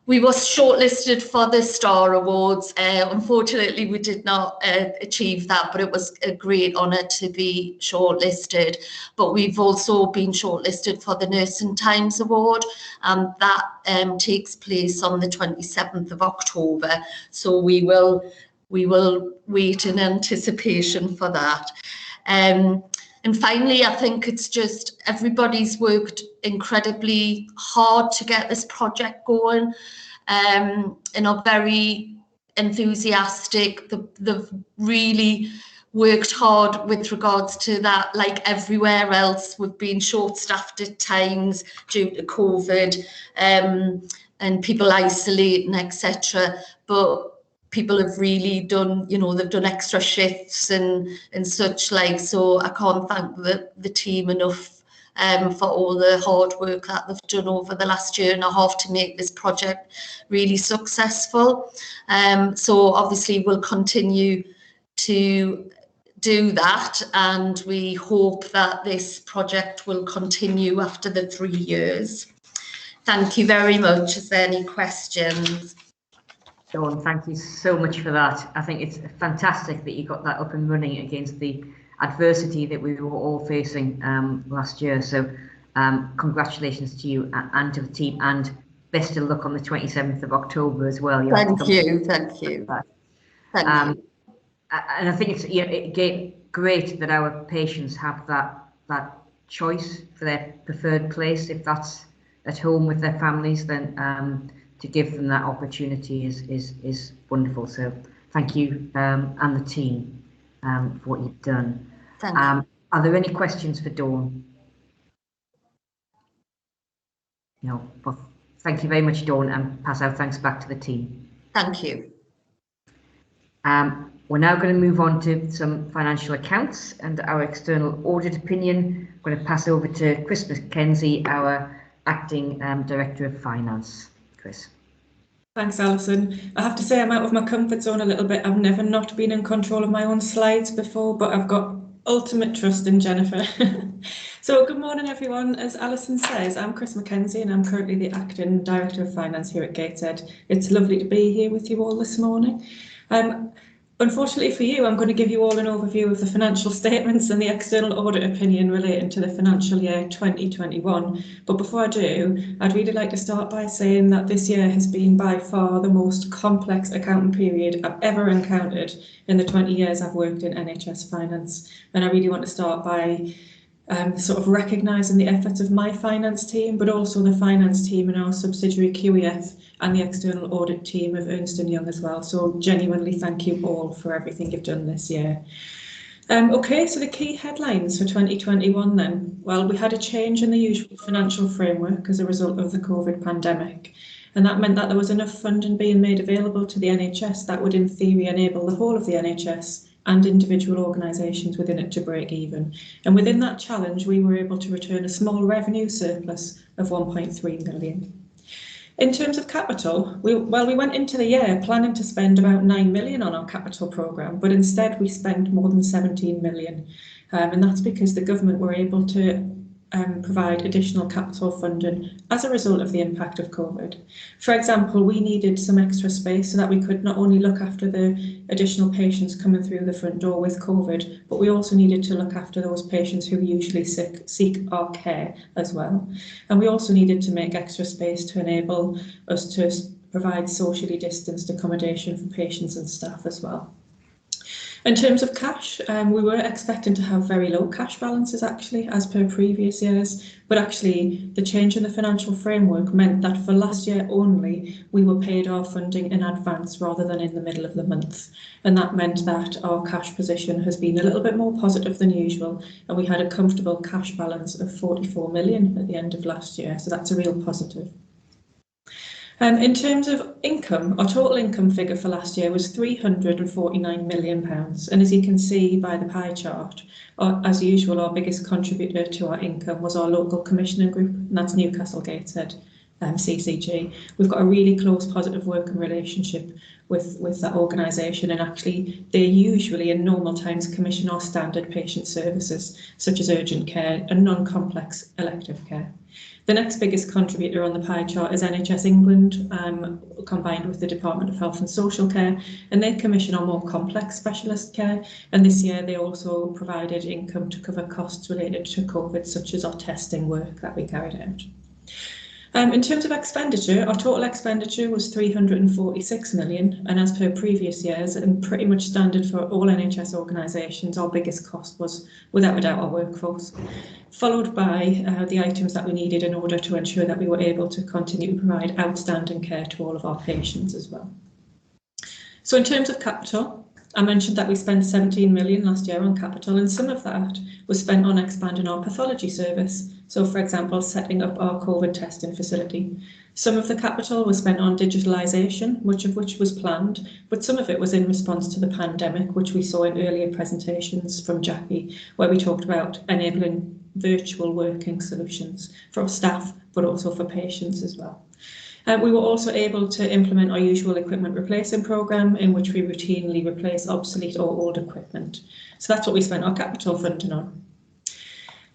We were shortlisted for the Star Awards. Unfortunately, we did not achieve that, but it was a great honour to be shortlisted. But we've also been shortlisted for the Nursing Times Award, and that takes place on the 27th of October. So we will wait in anticipation for that. And finally, I think it's just everybody's worked incredibly hard to get this project going, and are very enthusiastic. They've really worked hard with regards to that. Like everywhere else, we've been short-staffed at times due to COVID and people isolating, etc. But people have really done, you know, they've done extra shifts and such like. So I can't thank the team enough for all the hard work that they've done over the last year and a half to make this project really successful. So obviously we'll continue to do that, and we hope that this project will continue after the 3 years. Thank you very much. Is there any questions? Dawn, thank you so much for that. I think it's fantastic that you got that up and running against the adversity that we were all facing last year. So congratulations to you and to the team, and best of luck on the 27th of October as well. Thank you. Thank you. And I think it's, you know, again, great that our patients have that choice for their preferred place. If that's at home with their families, then to give them that opportunity is wonderful. So thank you and the team for what you've done. Thank you. Are there any questions for Dawn? No. Well, thank you very much, Dawn, and pass our thanks back to the team. Thank you. We're now going to move on to some financial accounts and our external audit opinion. I'm going to pass over to Chris McKenzie, our Acting Director of Finance. Chris. Thanks, Alison. I have to say I'm out of my comfort zone a little bit. I've never not been in control of my own slides before, but I've got ultimate trust in Jennifer. So good morning, everyone. As Alison says, I'm Chris McKenzie and I'm currently the Acting Director of Finance here at Gateshead. It's lovely to be here with you all this morning. Unfortunately for you, I'm going to give you all an overview of the financial statements and the external audit opinion relating to the financial year 2021. But before I do, I'd really like to start by saying that this year has been by far the most complex accounting period I've ever encountered in the 20 years I've worked in NHS finance. And I really want to start by sort of recognising the efforts of my finance team, but also the finance team in our subsidiary QEF and the external audit team of Ernst & Young as well. So genuinely thank you all for everything you've done this year. Okay, so the key headlines for 2021 then. Well, we had a change in the usual financial framework as a result of the COVID pandemic. And that meant that there was enough funding being made available to the NHS that would in theory enable the whole of the NHS and individual organisations within it to break even. And within that challenge, we were able to return a small revenue surplus of 1.3 million. In terms of capital, we went into the year planning to spend about 9 million on our capital programme, but instead we spent more than 17 million. And that's because the government were able to provide additional capital funding as a result of the impact of COVID. For example, we needed some extra space so that we could not only look after the additional patients coming through the front door with COVID, but we also needed to look after those patients who usually seek our care as well. And we also needed to make extra space to enable us to provide socially distanced accommodation for patients and staff as well. In terms of cash, we were expecting to have very low cash balances actually, as per previous years, but actually the change in the financial framework meant that for last year only, we were paid our funding in advance rather than in the middle of the month. And that meant that our cash position has been a little bit more positive than usual, and we had a comfortable cash balance of 44 million at the end of last year, so that's a real positive. In terms of income, our total income figure for last year was £349 million. And as you can see by the pie chart, as usual, our biggest contributor to our income was our local commissioning group, and that's Newcastle Gateshead, CCG. We've got a really close positive working relationship with that organisation, and actually they usually in normal times commission our standard patient services such as urgent care and non-complex elective care. The next biggest contributor on the pie chart is NHS England, combined with the Department of Health and Social Care, and they commission our more complex specialist care. And this year they also provided income to cover costs related to COVID, such as our testing work that we carried out. In terms of expenditure, our total expenditure was 346 million, and as per previous years, and pretty much standard for all NHS organisations, our biggest cost was, without a doubt, our workforce, followed by the items that we needed in order to ensure that we were able to continue to provide outstanding care to all of our patients as well. So in terms of capital, I mentioned that we spent 17 million last year on capital, and some of that was spent on expanding our pathology service. So, for example, setting up our COVID testing facility. Some of the capital was spent on digitalisation, much of which was planned, but some of it was in response to the pandemic, which we saw in earlier presentations from Jackie, where we talked about enabling virtual working solutions for staff, but also for patients as well. We were also able to implement our usual equipment replacing programme, in which we routinely replace obsolete or old equipment. So that's what we spent our capital funding on.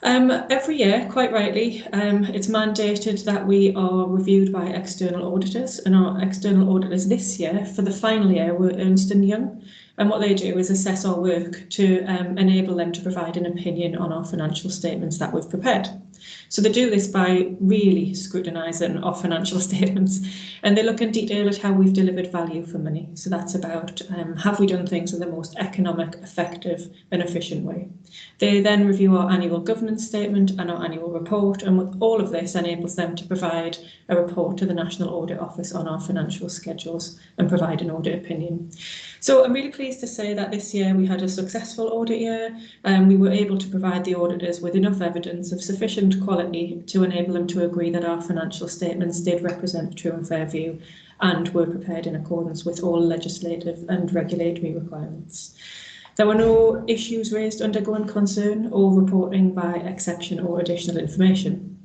Every year, quite rightly, it's mandated that we are reviewed by external auditors, and our external auditors this year, for the final year, were Ernst & Young. And what they do is assess our work to enable them to provide an opinion on our financial statements that we've prepared. So they do this by really scrutinising our financial statements, and they look in detail at how we've delivered value for money. So that's about have we done things in the most economic, effective and efficient way. They then review our annual governance statement and our annual report, and with all of this enables them to provide a report to the National Audit Office on our financial schedules and provide an audit opinion. So I'm really pleased to say that this year we had a successful audit year, and we were able to provide the auditors with enough evidence of sufficient quality to enable them to agree that our financial statements did represent a true and fair view and were prepared in accordance with all legislative and regulatory requirements. There were no issues raised under going concern or reporting by exception or additional information.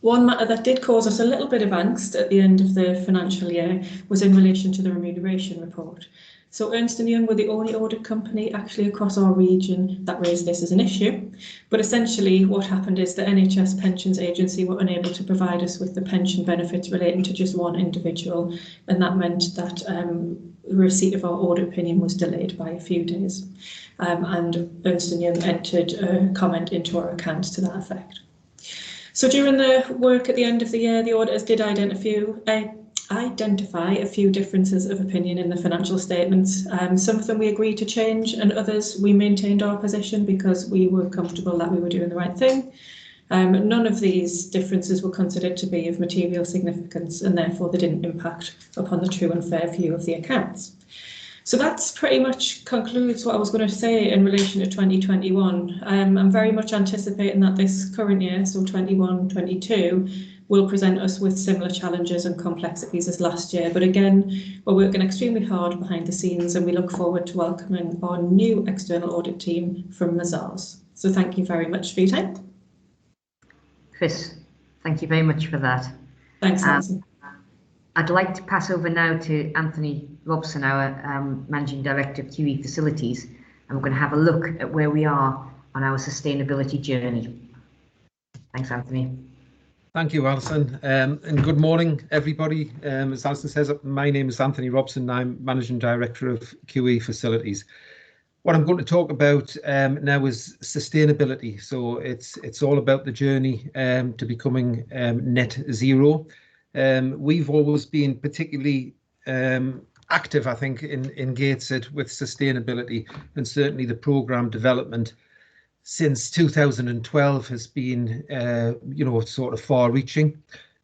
One matter that did cause us a little bit of angst at the end of the financial year was in relation to the remuneration report. So Ernst & Young were the only audit company actually across our region that raised this as an issue. But essentially what happened is the NHS Pensions Agency were unable to provide us with the pension benefits relating to just one individual, and that meant that the receipt of our audit opinion was delayed by a few days. And Ernst & Young entered a comment into our accounts to that effect. So during the work at the end of the year, the auditors did identify a few differences of opinion in the financial statements. Some of them we agreed to change, and others we maintained our position because we were comfortable that we were doing the right thing. None of these differences were considered to be of material significance, and therefore they didn't impact upon the true and fair view of the accounts. So that's pretty much concludes what I was going to say in relation to 2021. I'm very much anticipating that this current year, so 21-22, will present us with similar challenges and complexities as last year. But again, we're working extremely hard behind the scenes, and we look forward to welcoming our new external audit team from Mazars. So thank you very much for your time. Chris, thank you very much for that. Thanks, Alison. I'd like to pass over now to Anthony Robson, our Managing Director of Kiwi Facilities, and we're going to have a look at where we are on our sustainability journey. Thanks, Anthony. Thank you, Alison, and good morning, everybody. As Alison says, my name is Anthony Robson. I'm Managing Director of Kiwi Facilities. What I'm going to talk about now is sustainability. So it's all about the journey to becoming net zero. We've always been particularly active, I think, in Gateshead with sustainability, and certainly the programme development since 2012 has been, sort of far-reaching.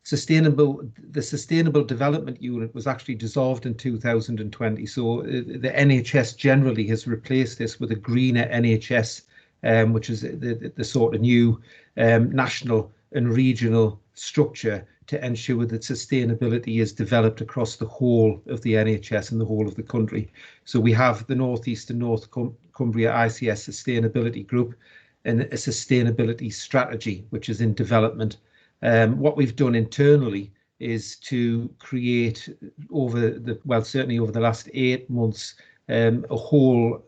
The Sustainable Development Unit was actually dissolved in 2020, so the NHS generally has replaced this with a greener NHS, which is the sort of new national and regional structure to ensure that sustainability is developed across the whole of the NHS and the whole of the country. So we have the North East and North Cumbria ICS Sustainability Group and a sustainability strategy, which is in development. What we've done internally is to create certainly over the last 8 months, a whole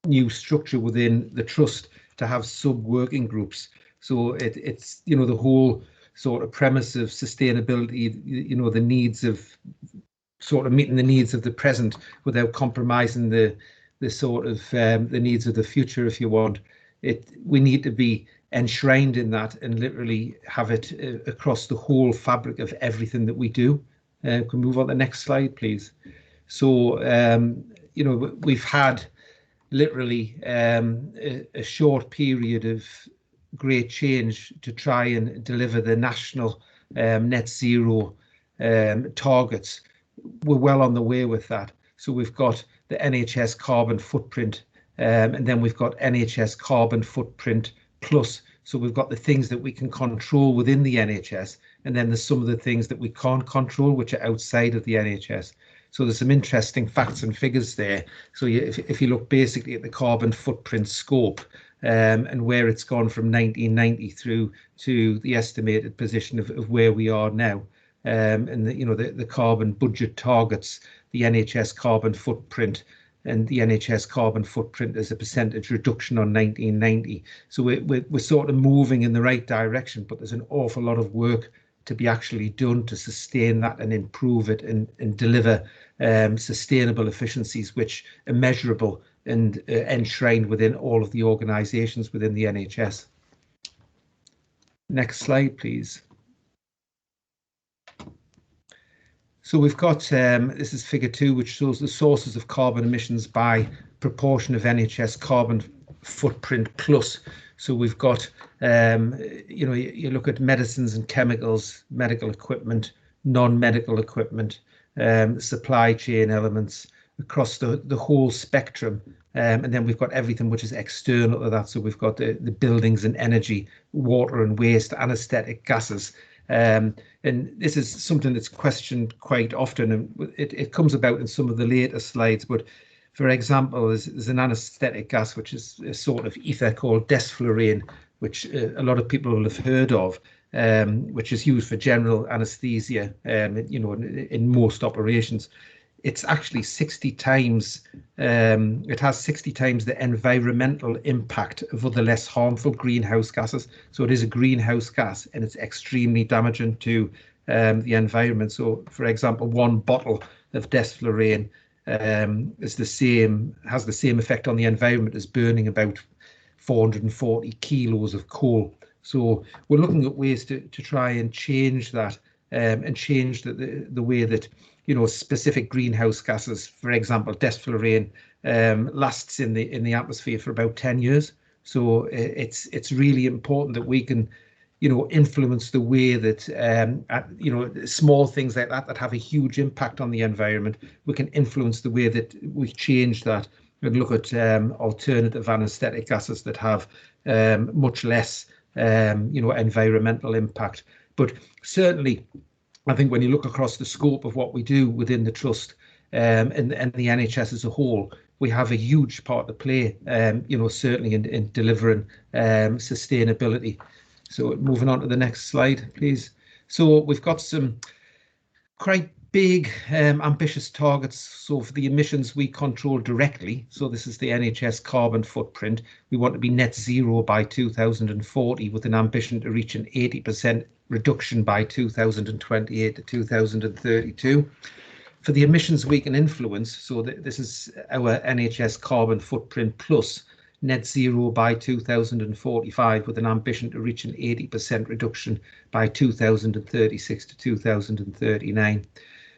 new structure within the trust to have sub-working groups. So it's the whole sort of premise of sustainability, the needs of sort of meeting the needs of the present without compromising the sort of the needs of the future, if you want. We need to be enshrined in that and literally have it across the whole fabric of everything that we do. Can we move on to the next slide, please? So, we've had literally a short period of great change to try and deliver the national net zero targets. We're well on the way with that. So we've got the NHS Carbon Footprint, and then we've got NHS Carbon Footprint Plus. So we've got the things that we can control within the NHS, and then there's some of the things that we can't control, which are outside of the NHS. So there's some interesting facts and figures there. So if you look basically at the carbon footprint scope, and where it's gone from 1990 through to the estimated position of where we are now, and the carbon budget targets, the NHS carbon footprint, and the NHS carbon footprint as a percentage reduction on 1990. So we're sort of moving in the right direction, but there's an awful lot of work to be actually done to sustain that and improve it and deliver sustainable efficiencies which are measurable and enshrined within all of the organisations within the NHS. Next slide, please. So we've got, this is figure 2, which shows the sources of carbon emissions by proportion of NHS carbon footprint plus. So we've got, you know, you look at medicines and chemicals, medical equipment, non-medical equipment, supply chain elements across the whole spectrum. And then we've got everything which is external to that. So we've got the buildings and energy, water and waste, anaesthetic gases. And this is something that's questioned quite often, and it comes about in some of the later slides. But for example, there's an anaesthetic gas which is a sort of ether called desflurane, which a lot of people will have heard of, which is used for general anaesthesia, you know, in most operations. It's actually 60 times, it has 60 times the environmental impact of other less harmful greenhouse gases. So it is a greenhouse gas and it's extremely damaging to the environment. So for example, 1 bottle of desflurane has the same effect on the environment as burning about 440 kilos of coal. So we're looking at ways to try and change that, and change the way that, you know, specific greenhouse gases, for example, desflurane, lasts in the atmosphere for about 10 years. So it's really important that we can, you know, influence the way that, you know, small things like that have a huge impact on the environment. We can influence the way that we change that and look at alternative anaesthetic gases that have much less, you know, environmental impact. But certainly, I think when you look across the scope of what we do within the Trust and the NHS as a whole, we have a huge part to play, you know, certainly in delivering sustainability. So moving on to the next slide, please. So we've got some quite big, ambitious targets. So for the emissions we control directly, so this is the NHS Carbon Footprint, we want to be net zero by 2040 with an ambition to reach an 80% reduction by 2028 to 2032. For the emissions we can influence, so this is our NHS Carbon Footprint Plus, net zero by 2045 with an ambition to reach an 80% reduction by 2036 to 2039.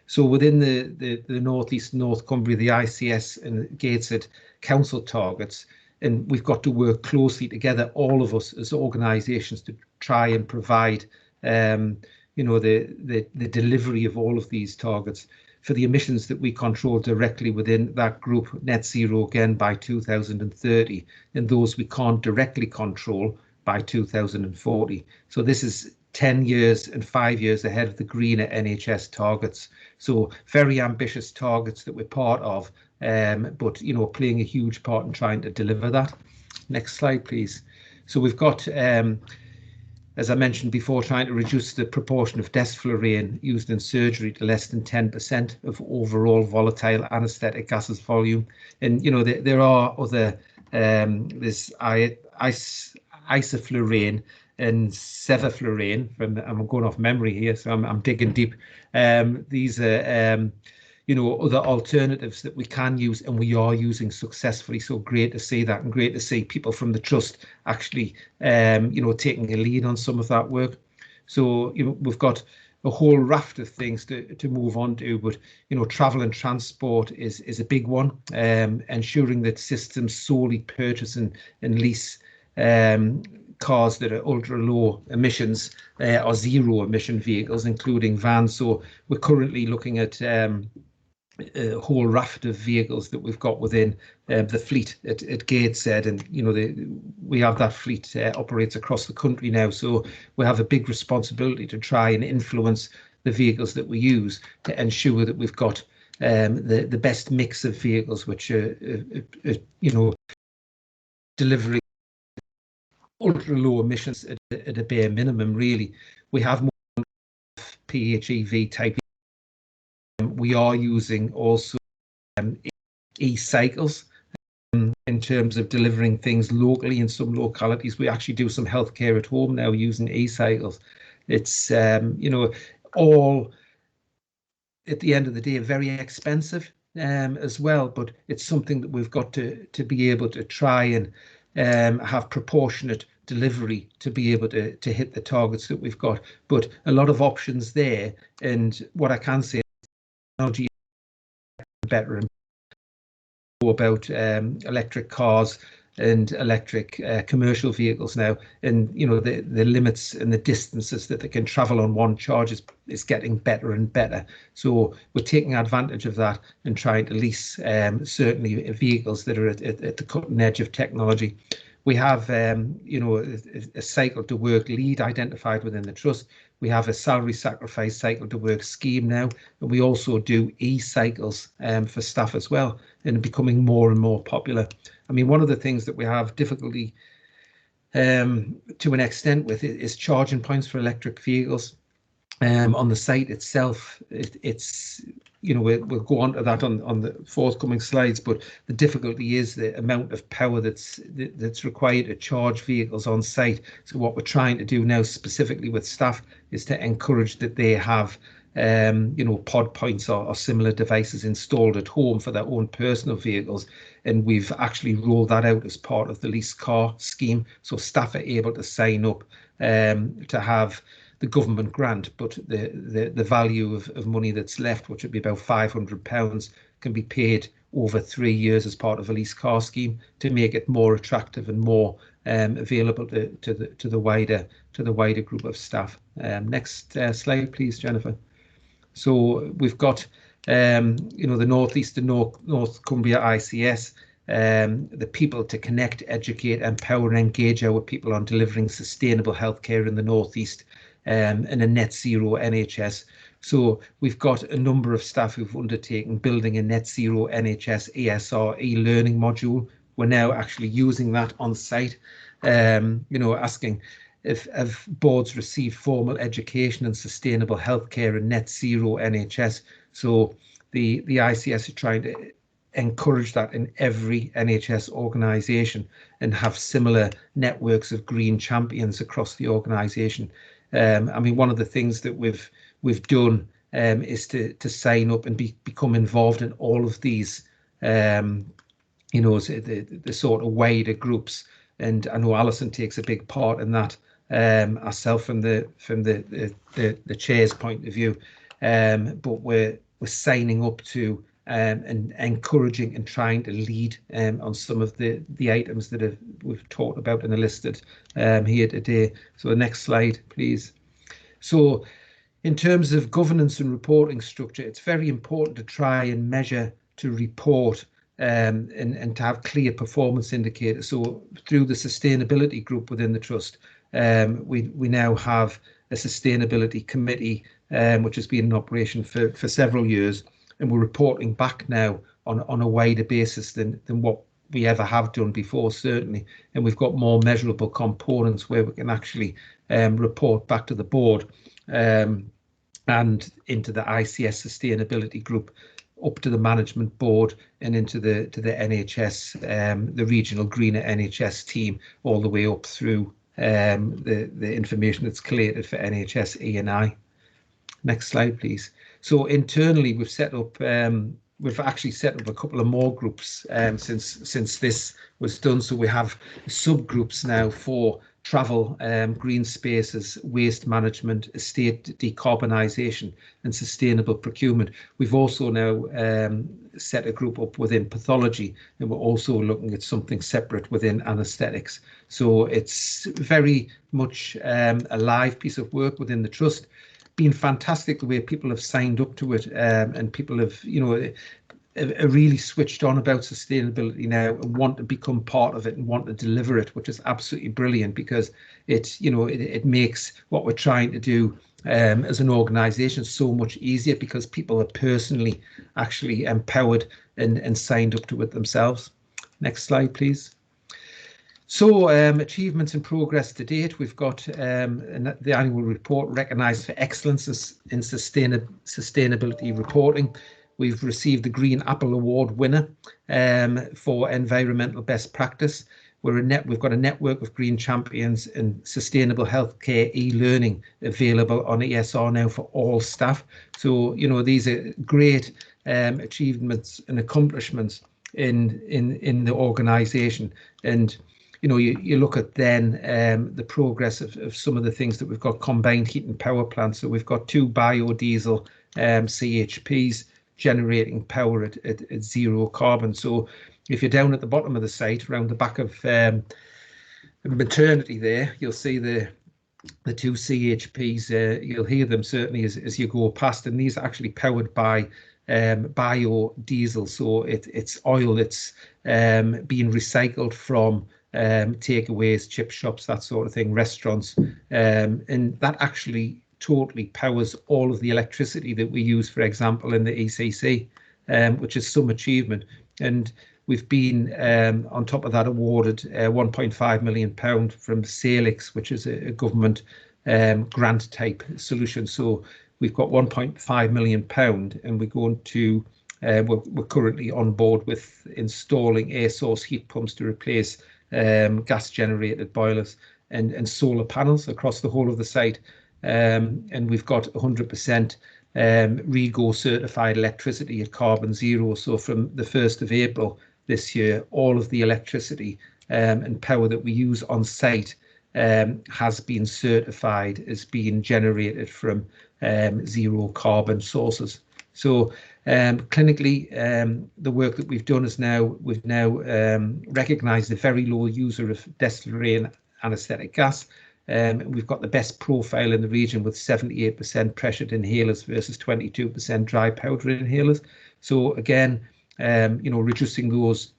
So within the North East North Cumbria, the ICS and Gateshead Council targets, and we've got to work closely together, all of us as organisations, to try and provide, you know, the delivery of all of these targets. For the emissions that we control directly within that group, net zero again by 2030, and those we can't directly control by 2040. So this is 10 years and 5 years ahead of the greener NHS targets. So very ambitious targets that we're part of, but, you know, playing a huge part in trying to deliver that. Next slide, please. So we've got, as I mentioned before, trying to reduce the proportion of desflurane used in surgery to less than 10% of overall volatile anaesthetic gases volume. And, you know, there are other, there's isoflurane and sevoflurane, I'm going off memory here, so I'm digging deep. These are, you know, other alternatives that we can use and we are using successfully. So great to see that, and great to see people from the Trust actually, you know, taking a lead on some of that work. So, you know, we've got a whole raft of things to move on to, but, you know, travel and transport is a big one. Ensuring that systems solely purchase and lease cars that are ultra low emissions or zero emission vehicles, including vans. So we're currently looking at a whole raft of vehicles that we've got within the fleet at Gateshead, and, you know, we have that fleet operates across the country now, so we have a big responsibility to try and influence the vehicles that we use to ensure that we've got the best mix of vehicles which are, you know, delivering ultra low emissions at a bare minimum. Really, we have more PHEV type. We are using also e-cycles in terms of delivering things locally. In some localities, we actually do some healthcare at home now using e-cycles. It's, you know, all at the end of the day very expensive as well, but it's something that we've got to be able to try and have proportionate delivery to be able to hit the targets that we've got. But a lot of options there, and what I can say, technology is better and more about electric cars and electric commercial vehicles now, and the limits and the distances that they can travel on one charge is getting better and better. So we're taking advantage of that and trying to lease certainly vehicles that are at the cutting edge of technology. We have a cycle to work lead identified within the trust. We have a salary sacrifice cycle to work scheme now, and we also do e-cycles for staff as well, and becoming more and more popular. I mean, one of the things that we have difficulty to an extent with is charging points for electric vehicles. On the site itself, we'll go on to that on the forthcoming slides, but the difficulty is the amount of power that's required to charge vehicles on site. So what we're trying to do now specifically with staff is to encourage that they have pod points or similar devices installed at home for their own personal vehicles, and we've actually rolled that out as part of the lease car scheme, so staff are able to sign up to have the government grant, but the value of money that's left, which would be about £500, can be paid over 3 years as part of a lease car scheme to make it more attractive and more available to the wider group of staff. Next slide, please, Jennifer. So we've got the North East and North Cumbria ICS, the people to connect, educate, empower and engage our people on delivering sustainable healthcare in the North East, and a net zero NHS. So we've got a number of staff who've undertaken building a net zero NHS ESR e-learning module. We're now actually using that on site, asking if boards receive formal education in sustainable healthcare and net zero NHS. So the ICS are trying to encourage that in every NHS organisation and have similar networks of green champions across the organisation. I mean, one of the things that we've done is to sign up and become involved in all of these, the sort of wider groups. And I know Alison takes a big part in that, ourselves from the chair's point of view. But we're signing up to and encouraging and trying to lead on some of the items that we've talked about and are listed here today. So the next slide, please. So in terms of governance and reporting structure, it's very important to try and measure, to report, and to have clear performance indicators. So through the sustainability group within the trust, we now have a sustainability committee which has been in operation for several years, and we're reporting back now on a wider basis than what we ever have done before, certainly. And we've got more measurable components where we can actually report back to the board and into the ICS sustainability group, up to the management board and into the NHS, the regional greener NHS team, all the way up through the information that's collated for NHS E&I. Next slide, please. So internally, we've actually set up a couple of more groups since this was done. So we have subgroups now for travel, green spaces, waste management, estate decarbonisation and sustainable procurement. We've also now set a group up within pathology, and we're also looking at something separate within anaesthetics. So it's very much a live piece of work within the trust. Been fantastic the way people have signed up to it, and people have, are really switched on about sustainability now and want to become part of it and want to deliver it, which is absolutely brilliant, because it makes what we're trying to do as an organisation so much easier, because people are personally actually empowered and signed up to it themselves. Next slide, please. So achievements and progress to date, we've got the annual report recognised for excellence in sustainability reporting. We've received the Green Apple Award winner for environmental best practice. We've got a network of green champions and sustainable healthcare e-learning available on ESR now for all staff. So these are great achievements and accomplishments in the organisation. And you know, you look at then the progress of some of the things that we've got. Combined heat and power plants. So we've got 2 biodiesel CHPs generating power at 0 carbon. So if you're down at the bottom of the site, around the back of maternity there, you'll see the 2 CHPs. You'll hear them certainly as you go past, and these are actually powered by biodiesel. So it's oil that's being recycled from takeaways, chip shops, that sort of thing, restaurants, and that actually totally powers all of the electricity that we use, for example, in the ECC, which is some achievement. And we've been on top of that awarded £1.5 million from Salix, which is a government grant type solution. So we've got £1.5 million, and we're going to we're currently on board with installing air source heat pumps to replace gas generated boilers and solar panels across the whole of the site. And we've got 100% REGO certified electricity at carbon zero. So from the 1st of April this year, all of the electricity and power that we use on site has been certified as being generated from 0 carbon sources. So clinically, the work that we've done is we've now recognised the very low user of desflurane anaesthetic gas. We've got the best profile in the region with 78% pressured inhalers versus 22% dry powder inhalers. So again, you know, reducing those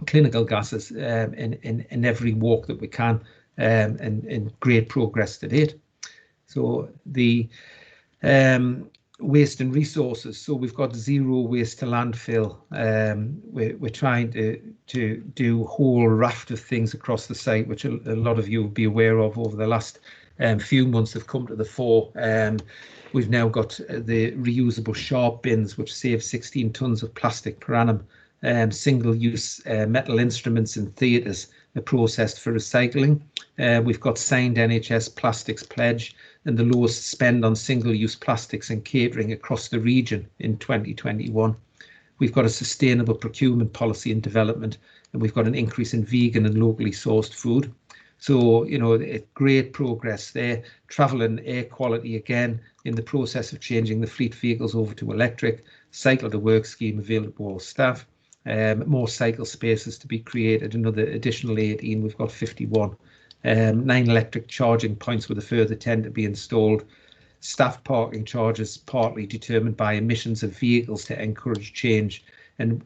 clinical gases in every walk that we can, and great progress to date. So the waste and resources. So we've got 0 waste to landfill. We're trying to do a whole raft of things across the site, which a lot of you will be aware of over the last few months have come to the fore. We've now got the reusable sharp bins, which save 16 tonnes of plastic per annum. Single-use metal instruments in theatres are processed for recycling. We've got signed NHS plastics pledge and the lowest spend on single-use plastics and catering across the region in 2021. We've got a sustainable procurement policy and development, and we've got an increase in vegan and locally sourced food. So, you know, great progress there. Travel and air quality, again, in the process of changing the fleet vehicles over to electric. Cycle to work scheme available to all staff. More cycle spaces to be created, another additional 18, we've got 51. 9 electric charging points with a further 10 to be installed. Staff parking charges partly determined by emissions of vehicles to encourage change. And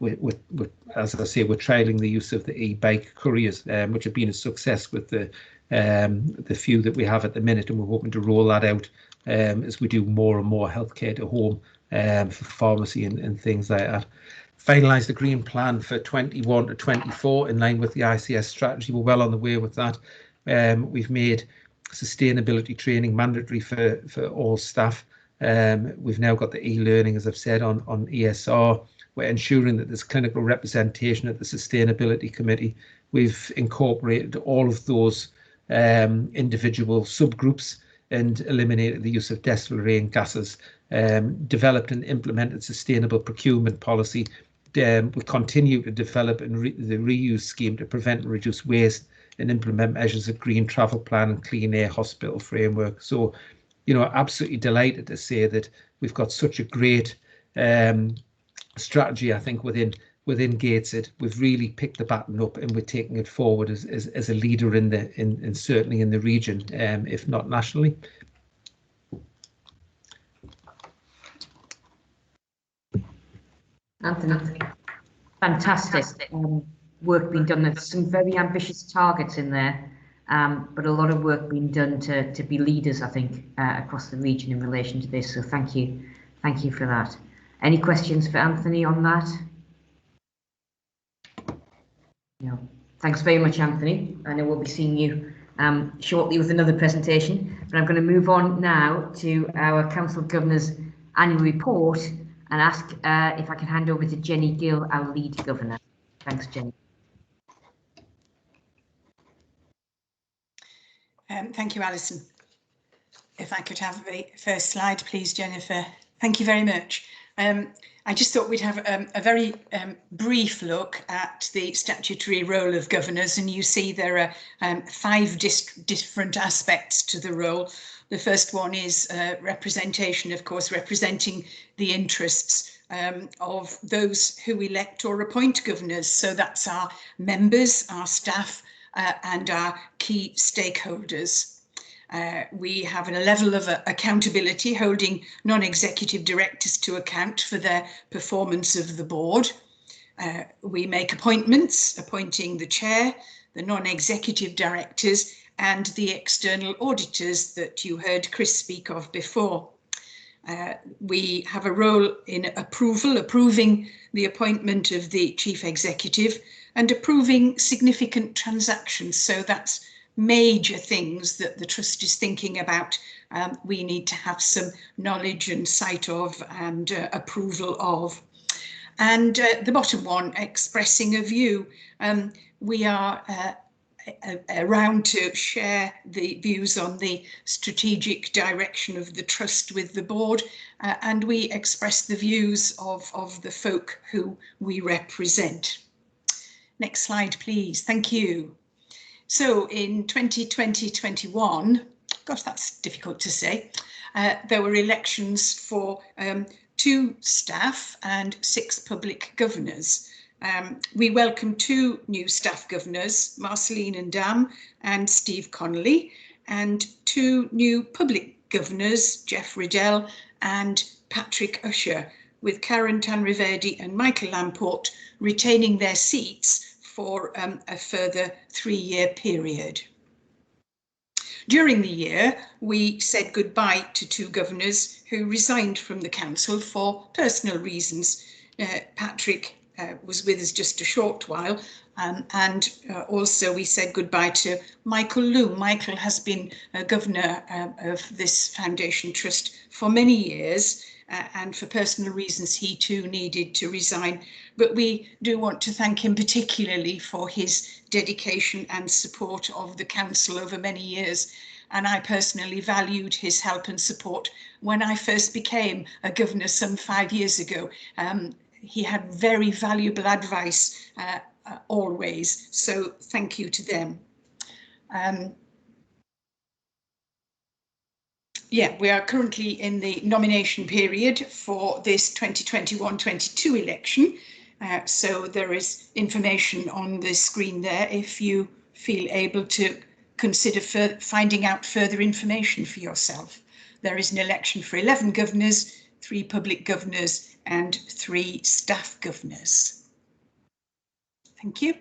as I say, we're trialling the use of the e-bike couriers, which have been a success with the few that we have at the minute, and we're hoping to roll that out as we do more and more healthcare to home for pharmacy and things like that. Finalise the green plan for 21 to 24 in line with the ICS strategy. We're well on the way with that. We've made sustainability training mandatory for all staff. We've now got the e-learning, as I've said, on ESR. We're ensuring that there's clinical representation at the Sustainability Committee. We've incorporated all of those individual subgroups and eliminated the use of desflurane gases. Developed and implemented sustainable procurement policy. We continue to develop the reuse scheme to prevent and reduce waste and implement measures of green travel plan and clean air hospital framework. So, you know, absolutely delighted to say that we've got such a great strategy, I think, within Gateshead. We've really picked the baton up and we're taking it forward as a leader in certainly in the region, if not nationally. Anthony, fantastic work being done. There's some very ambitious targets in there, but a lot of work being done to be leaders, I think, across the region in relation to this. So thank you for that. Any questions for Anthony on that? No. Thanks very much, Anthony. I know we'll be seeing you shortly with another presentation, but I'm going to move on now to our Council of Governors annual report and ask if I can hand over to Jenny Gill, our lead governor. Thanks, Jenny. Thank you, Alison. If I could have the first slide, please, Jennifer. Thank you very much. I just thought we'd have a very brief look at the statutory role of governors, and you see there are 5 different aspects to the role. The first one is representation, of course, representing the interests of those who elect or appoint governors. So that's our members, our staff, and our key stakeholders. We have a level of accountability, holding non-executive directors to account for their performance of the board. We make appointments, appointing the chair, the non-executive directors, and the external auditors that you heard Chris speak of before. We have a role in approving the appointment of the chief executive and approving significant transactions. So that's major things that the trust is thinking about. We need to have some knowledge and sight of and approval of. And the bottom one, expressing a view. We are around to share the views on the strategic direction of the trust with the board, and we express the views of the folk who we represent. Next slide, please. Thank you. So in 2020-21, gosh, that's difficult to say, there were elections for 2 staff and 6 public governors. We welcomed 2 new staff governors, Marceline and Dam and Steve Connolly, and 2 new public governors, Jeff Riddell and Patrick Usher, with Karen Tanrivedi and Michael Lamport retaining their seats for a further 3-year period. During the year, we said goodbye to 2 governors who resigned from the council for personal reasons. Patrick was with us just a short while, and also we said goodbye to Michael Loom. Michael has been a governor of this foundation trust for many years, and for personal reasons he too needed to resign, but we do want to thank him particularly for his dedication and support of the council over many years, and I personally valued his help and support when I first became a governor some 5 years ago. He had very valuable advice always, so thank you to them. Yeah, we are currently in the nomination period for this 2021-22 election. So there is information on the screen there if you feel able to consider finding out further information for yourself. There is an election for 11 governors, 3 public governors and 3 staff governors. Thank you.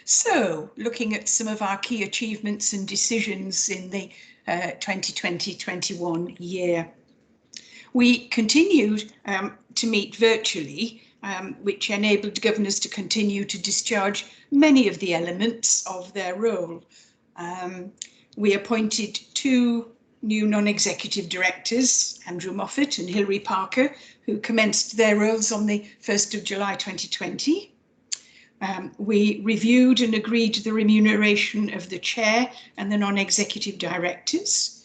So, looking at some of our key achievements and decisions in the 2020-21 year. We continued to meet virtually, which enabled governors to continue to discharge many of the elements of their role. We appointed 2 new non-executive directors, Andrew Moffat and Hilary Parker, who commenced their roles on the 1st of July 2020. We reviewed and agreed the remuneration of the chair and the non-executive directors.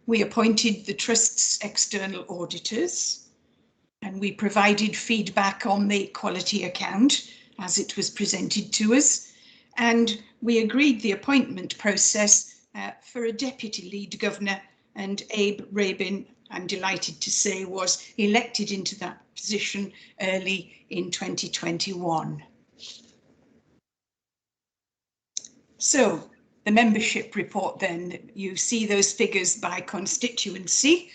We appointed the trust's external auditors, and we provided feedback on the quality account as it was presented to us. And we agreed the appointment process for a deputy lead governor, and Abe Rabin, I'm delighted to say, was elected into that position early in 2021. So the membership report then, you see those figures by constituency.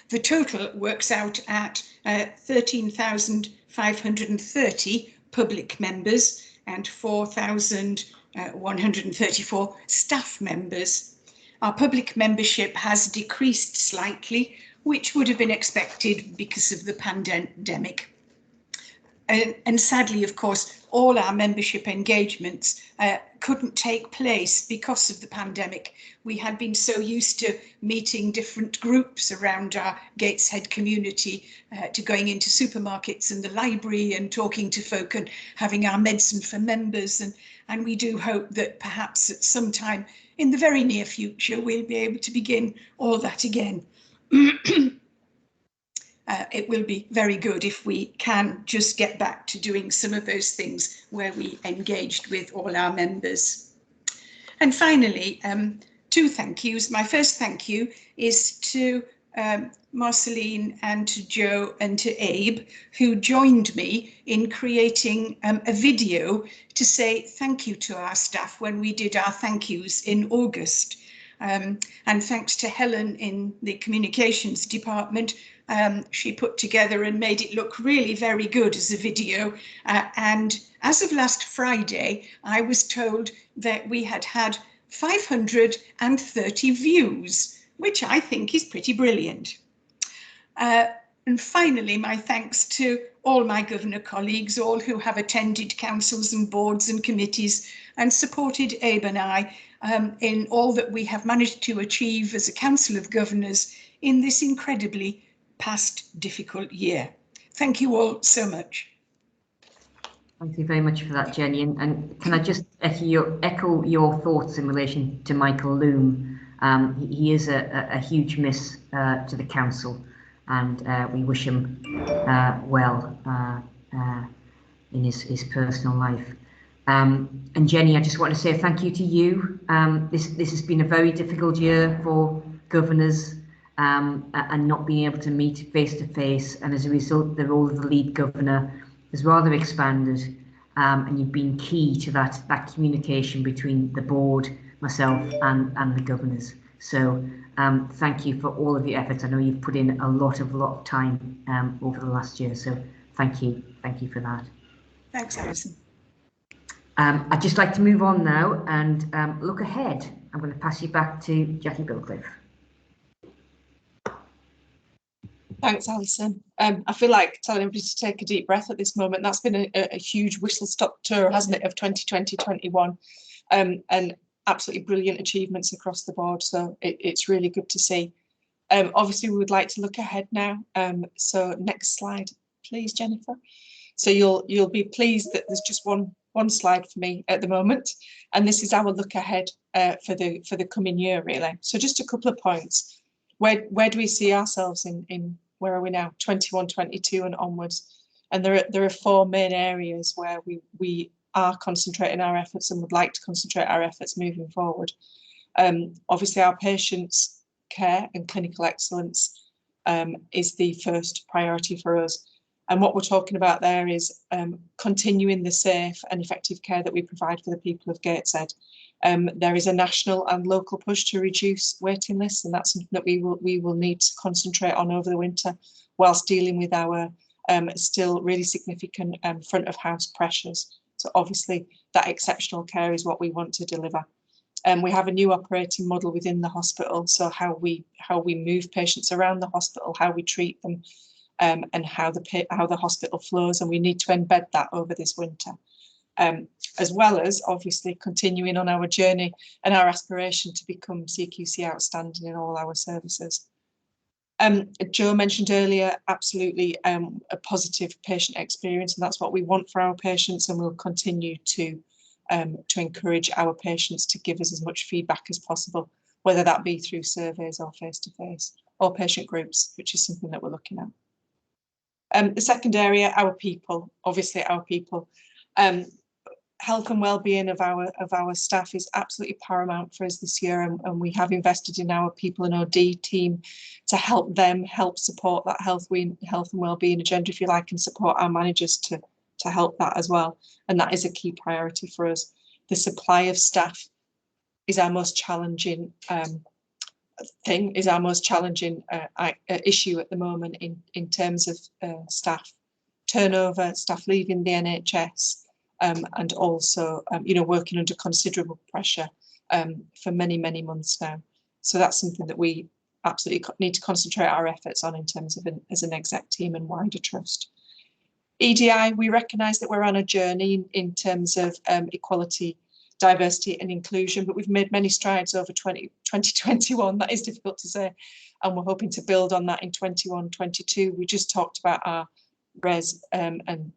The total works out at 13,530 public members and 4,134 staff members. Our public membership has decreased slightly, which would have been expected because of the pandemic. And sadly, of course, all our membership engagements couldn't take place because of the pandemic. We had been so used to meeting different groups around our Gateshead community, to going into supermarkets and the library and talking to folk and having our medicine for members. And we do hope that perhaps at some time in the very near future, we'll be able to begin all that again. it will be very good if we can just get back to doing some of those things where we engaged with all our members. And finally, 2 thank yous. My first thank you is to Marceline and to Joe and to Abe, who joined me in creating a video to say thank you to our staff when we did our thank yous in August. And thanks to Helen in the communications department, she put together and made it look really very good as a video. And as of last Friday, I was told that we had 530 views, which I think is pretty brilliant. And finally, my thanks to all my governor colleagues, all who have attended councils and boards and committees and supported Abe and I in all that we have managed to achieve as a Council of Governors in this incredibly past difficult year. Thank you all so much. Thank you very much for that, Jenny. And can I just echo your thoughts in relation to Michael Loom? He is a huge miss to the council, and we wish him well in his personal life. And Jenny, I just want to say thank you to you. This has been a very difficult year for governors and not being able to meet face to face, and as a result, the role of the lead governor has rather expanded, and you've been key to that communication between the board, myself, and the governors. So thank you for all of your efforts. I know you've put in a lot of time over the last year, so thank you for that. Thanks, Alison. I'd just like to move on now and look ahead. I'm going to pass you back to Jackie Bilcliffe. Thanks, Alison. I feel like telling everybody to take a deep breath at this moment. That's been a huge whistle-stop tour, hasn't it, of 2020-21, and absolutely brilliant achievements across the board. So it's really good to see. Obviously, we would like to look ahead now. So next slide, please, Jennifer. So you'll be pleased that there's just one slide for me at the moment, and this is our look ahead for the coming year, really. So just a couple of points. Where do we see ourselves in where are we now, 21-22 and onwards? And there are 4 main areas where we are concentrating our efforts and would like to concentrate our efforts moving forward. Obviously, our patients' care and clinical excellence is the first priority for us. And what we're talking about there is continuing the safe and effective care that we provide for the people of Gateshead. There is a national and local push to reduce waiting lists, and that's something that we will need to concentrate on over the winter, whilst dealing with our still really significant front of house pressures. So obviously that exceptional care is what we want to deliver. We have a new operating model within the hospital, so how we move patients around the hospital, how we treat them, and how the hospital flows, and we need to embed that over this winter. As well as obviously continuing on our journey and our aspiration to become CQC outstanding in all our services. Joe mentioned earlier, absolutely a positive patient experience, and that's what we want for our patients, and we'll continue to encourage our patients to give us as much feedback as possible, whether that be through surveys or face-to-face or patient groups, which is something that we're looking at. The second area, our people, obviously our people. Health and well-being of our staff is absolutely paramount for us this year, and we have invested in our people and OD team to help support that health and well-being agenda, if you like, and support our managers to help that as well. And that is a key priority for us. The supply of staff is our most challenging issue at the moment in terms of staff turnover, staff leaving the NHS. And also, working under considerable pressure for many months now. So that's something that we absolutely need to concentrate our efforts on in terms of as an exec team and wider trust. EDI, we recognise that we're on a journey in terms of equality, diversity and inclusion, but we've made many strides over 2021. That is difficult to say, and we're hoping to build on that in 21-22. We just talked about our RES and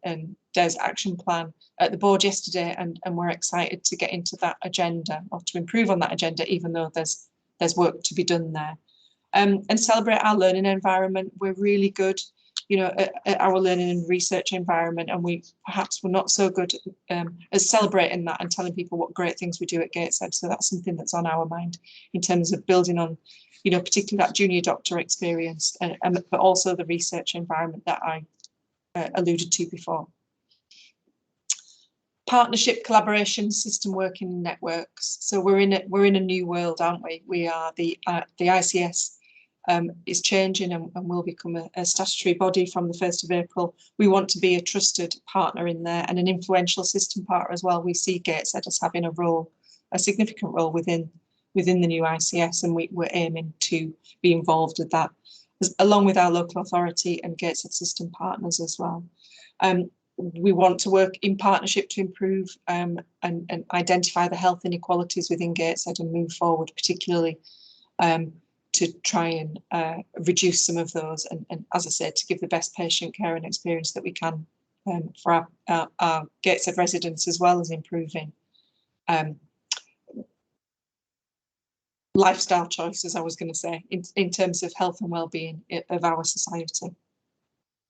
DES action plan at the board yesterday, and we're excited to get into that agenda, or to improve on that agenda, even though there's work to be done there. And celebrate our learning environment. We're really good at our learning and research environment, and we perhaps were not so good at celebrating that and telling people what great things we do at Gateshead. So that's something that's on our mind in terms of building on, particularly that junior doctor experience, but also the research environment that I alluded to before. Partnership, collaboration, system working networks. So we're in a new world, aren't we? We are the ICS is changing and will become a statutory body from the 1st of April. We want to be a trusted partner in there and an influential system partner as well. We see Gateshead as having a significant role within the new ICS, and we're aiming to be involved with that, along with our local authority and Gateshead system partners as well. We want to work in partnership to improve and identify the health inequalities within Gateshead and move forward, particularly to try and reduce some of those, and as I said, to give the best patient care and experience that we can for our Gateshead residents, as well as improving lifestyle choices, I was going to say, in terms of health and well-being of our society.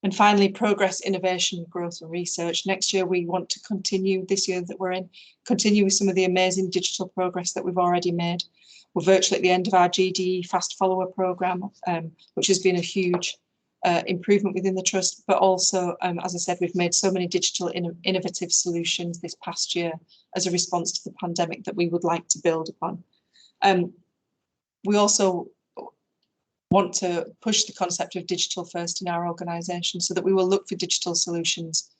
And finally, progress, innovation, growth and research. Next year, we want to continue, this year that we're in, continue with some of the amazing digital progress that we've already made. We're virtually at the end of our GDE Fast Follower programme, which has been a huge improvement within the Trust, but also, as I said, we've made so many digital innovative solutions this past year as a response to the pandemic that we would like to build upon. We also want to push the concept of digital first in our organisation, so that we will look for digital solutions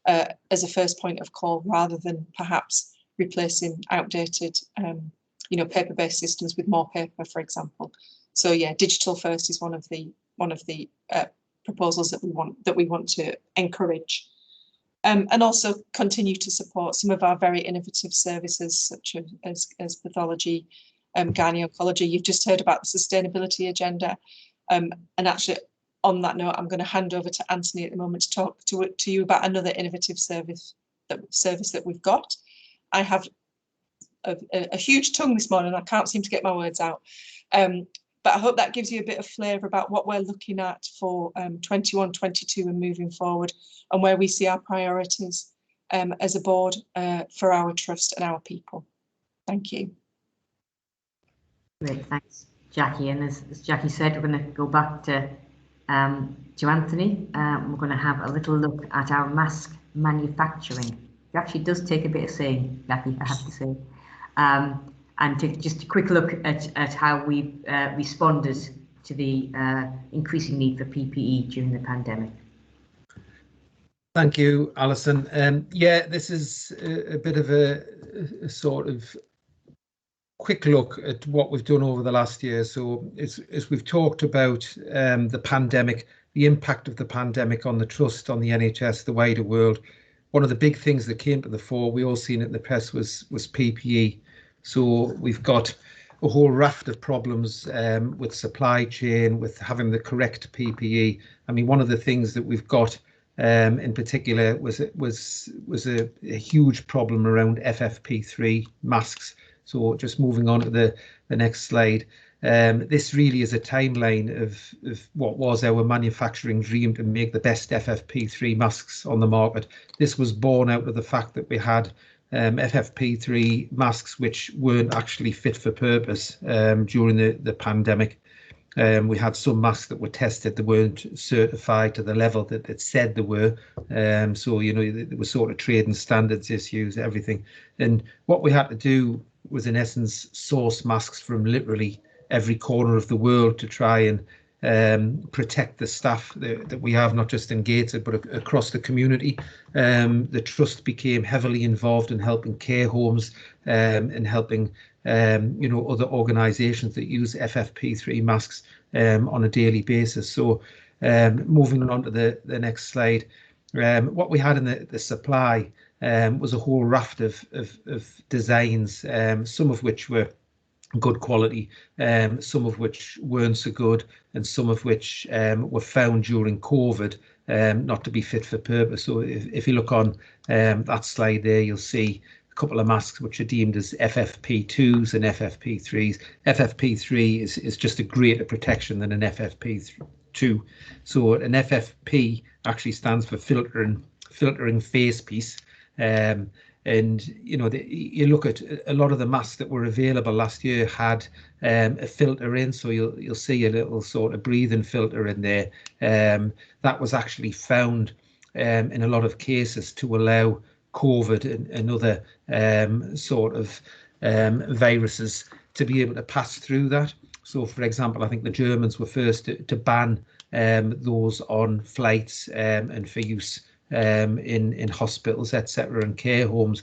as a first point of call, rather than perhaps replacing outdated paper-based systems with more paper, for example. So yeah, digital first is one of the proposals that we want to encourage, and also continue to support some of our very innovative services, such as pathology, gynaecology. You've just heard about the sustainability agenda, and actually on that note, I'm going to hand over to Anthony at the moment to talk to you about another innovative service that we've got. I have a huge tongue this morning. I can't seem to get my words out, but I hope that gives you a bit of flavour about what we're looking at for 21-22 and moving forward, and where we see our priorities as a board for our Trust and our people. Thank you. Great, thanks, Jackie. And as Jackie said, we're going to go back to Anthony. We're going to have a little look at our mask manufacturing. It actually does take a bit of saying, Jackie, I have to say. And just a quick look at how we responded to the increasing need for PPE during the pandemic. Thank you, Alison. Yeah, this is a bit of a sort of quick look at what we've done over the last year. So as we've talked about the pandemic, the impact of the pandemic on the Trust, on the NHS, the wider world, one of the big things that came to the fore, we all seen it in the press, was PPE. So we've got a whole raft of problems with supply chain, with having the correct PPE. I mean, one of the things that we've got in particular was a huge problem around FFP3 masks. So just moving on to the next slide. This really is a timeline of what was our manufacturing dream, to make the best FFP3 masks on the market. This was born out of the fact that we had FFP3 masks which weren't actually fit for purpose during the pandemic. We had some masks that were tested that weren't certified to the level that it said they were. So, there were sort of trading standards issues, everything. And what we had to do was, in essence, source masks from literally every corner of the world to try and protect the staff that we have, not just in Gateshead, but across the community. The Trust became heavily involved in helping care homes and helping other organisations that use FFP3 masks on a daily basis. So moving on to the next slide, what we had in the supply was a whole raft of designs, some of which were good quality, some of which weren't so good, and some of which were found during COVID not to be fit for purpose. So if you look on that slide there, you'll see a couple of masks which are deemed as FFP2s and FFP3s. FFP3 is just a greater protection than an FFP3 2. So an FFP actually stands for filtering face piece. And you know, you look at a lot of the masks that were available last year had a filter in, so you'll see a little sort of breathing filter in there. That was actually found in a lot of cases to allow COVID and other sort of viruses to be able to pass through that. So, for example, I think the Germans were first to ban those on flights and for use in hospitals, etc., and care homes.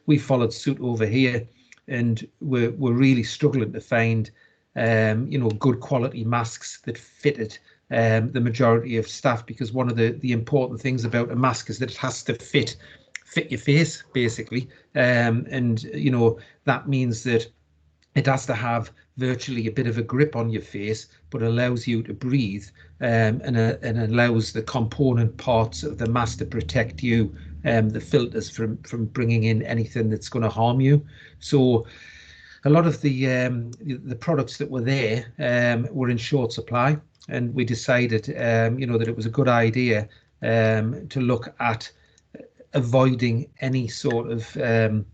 We followed suit over here, and we're really struggling to find you know, good quality masks that fitted the majority of staff, because one of the important things about a mask is that it has to fit your face, basically, and you know, that means that it has to have virtually a bit of a grip on your face, but allows you to breathe, and allows the component parts of the mask to protect you, the filters from bringing in anything that's going to harm you. So a lot of the products that were there were in short supply, and we decided you know, that it was a good idea to look at avoiding any sort of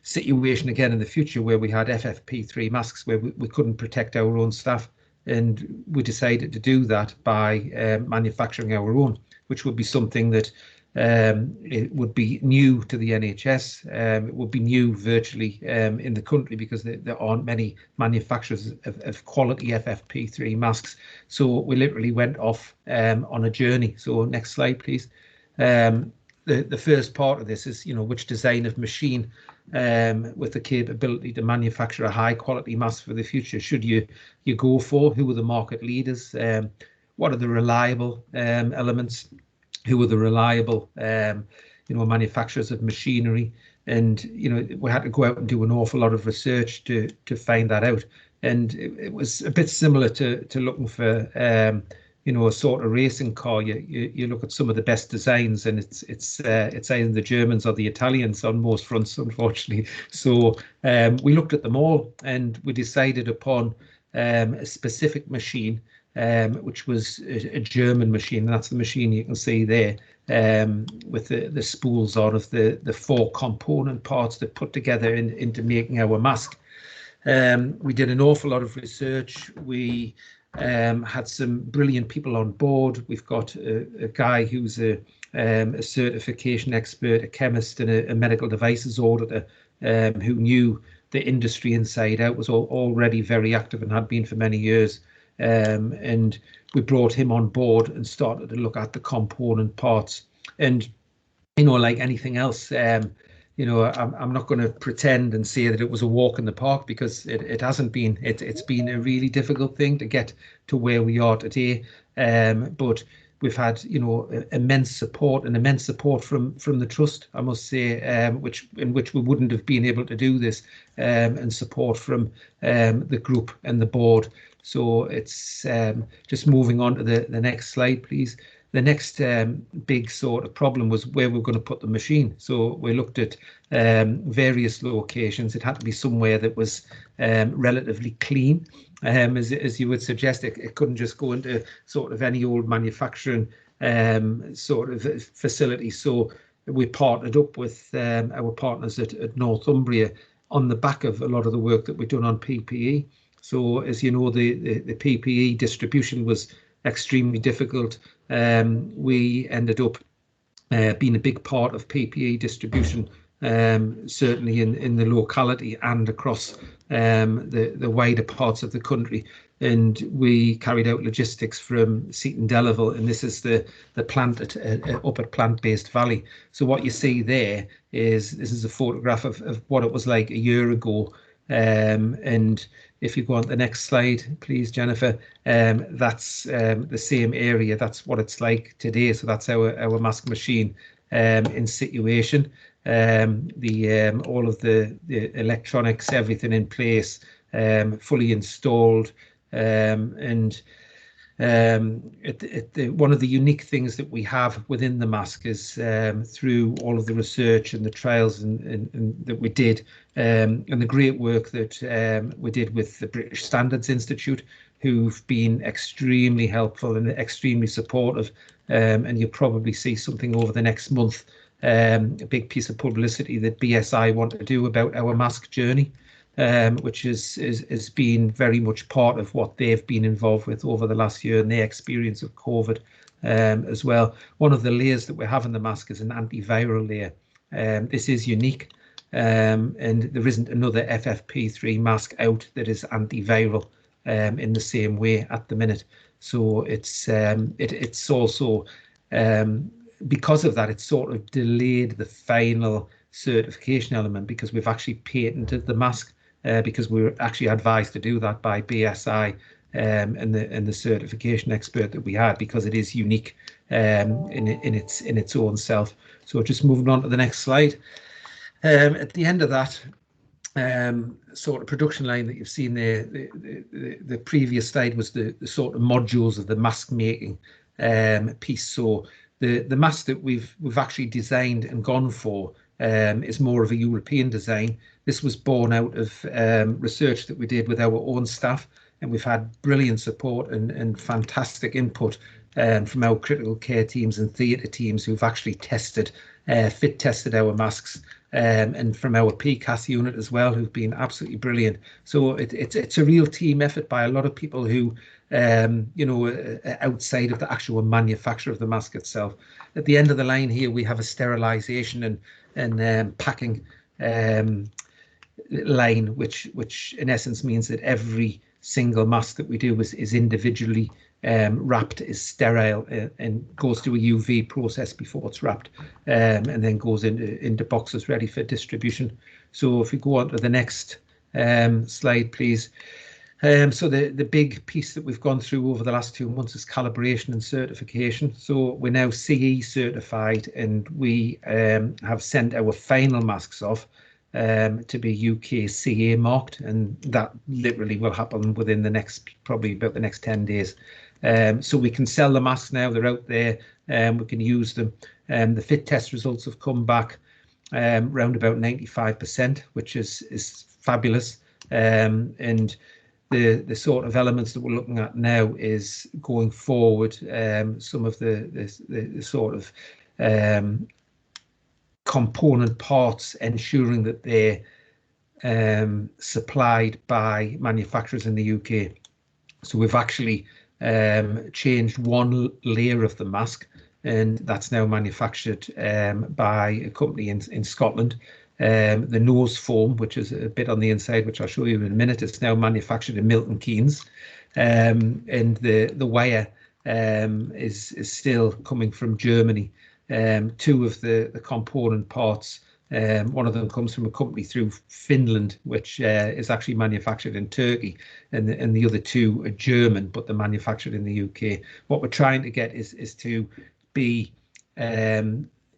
situation again in the future where we had FFP3 masks where we couldn't protect our own staff, and we decided to do that by manufacturing our own, which would be something that it would be new to the NHS. It would be new virtually in the country, because there aren't many manufacturers of quality FFP3 masks. So we literally went off on a journey. So next slide, please. The first part of this is, you know, which design of machine with the capability to manufacture a high quality mask for the future should you go for? Who are the market leaders? What are the reliable elements? Who are the reliable you know, manufacturers of machinery? And you know, we had to go out and do an awful lot of research to find that out. And it was a bit similar to looking for you know, a sort of racing car. You look at some of the best designs, and it's either the Germans or the Italians on most fronts, unfortunately. So we looked at them all, and we decided upon a specific machine, which was a German machine. And that's the machine you can see there, with the spools on of the 4 component parts that put together into making our mask. We did an awful lot of research. We had some brilliant people on board. We've got a guy who's a certification expert, a chemist, and a medical devices auditor, who knew the industry inside out, was already very active and had been for many years. And we brought him on board and started to look at the component parts. And you know, like anything else, you know, I'm not going to pretend and say that it was a walk in the park, because it hasn't been. It's been a really difficult thing to get to where we are today. But we've had, you know, immense support from the trust, I must say, in which we wouldn't have been able to do this, and support from the group and the board. So it's just moving on to the next slide, please. The next big sort of problem was where we were going to put the machine. So we looked at various locations. It had to be somewhere that was relatively clean, as you would suggest. It couldn't just go into sort of any old manufacturing sort of facility. So we partnered up with our partners at Northumbria on the back of a lot of the work that we've done on PPE. So as you know, the PPE distribution was extremely difficult. We ended up being a big part of PPE distribution, certainly in the locality and across the wider parts of the country. And we carried out logistics from Seaton Delaval, and this is the plant up at Plant-Based Valley. So what you see there is, this is a photograph of what it was like a year ago. And if you go on to the next slide, please, Jennifer, that's the same area. That's what it's like today. So that's our mask machine in situation. All of the electronics, everything in place, fully installed. And one of the unique things that we have within the mask is through all of the research and the trials and that we did, and the great work that we did with the British Standards Institute. who've been extremely helpful and extremely supportive. And you'll probably see something over the next month, a big piece of publicity that BSI want to do about our mask journey, which is been very much part of what they've been involved with over the last year and their experience of COVID as well. One of the layers that we have in the mask is an antiviral layer. This is unique, and there isn't another FFP3 mask out that is antiviral in the same way at the minute. So it's also because of that, it's sort of delayed the final certification element, because we've actually patented the mask, because we were actually advised to do that by BSI and the certification expert that we had, because it is unique in its own self. So just moving on to the next slide. At the end of that sort of production line that you've seen there, the previous slide was the sort of modules of the mask making piece. So the mask that we've actually designed and gone for is more of a European design. This was born out of research that we did with our own staff, and we've had brilliant support and fantastic input from our critical care teams and theatre teams who've actually tested, fit tested our masks, and from our PCAS unit as well, who've been absolutely brilliant. So it's a real team effort by a lot of people who, you know, outside of the actual manufacture of the mask itself. At the end of the line here, we have a sterilisation and packing line, which in essence means that every single mask that we do is individually wrapped, is sterile, and goes through a UV process before it's wrapped, and then goes into boxes ready for distribution. So if we go on to the next slide, please. So the big piece that we've gone through over the last 2 months is calibration and certification. So we're now CE certified, and we have sent our final masks off to be UK CA marked, and that literally will happen within the next, probably about the next 10 days. So we can sell the masks now, they're out there, we can use them. The fit test results have come back round about 95%, which is fabulous. And the sort of elements that we're looking at now is going forward, some of the sort of component parts, ensuring that they're supplied by manufacturers in the UK. So we've actually changed one layer of the mask, and that's now manufactured by a company in Scotland. The nose foam, which is a bit on the inside, which I'll show you in a minute, is now manufactured in Milton Keynes, and the wire is still coming from Germany. Two of the component parts, one of them comes from a company through Finland, which is actually manufactured in Turkey, and the other two are German, but they're manufactured in the UK. What we're trying to get is to be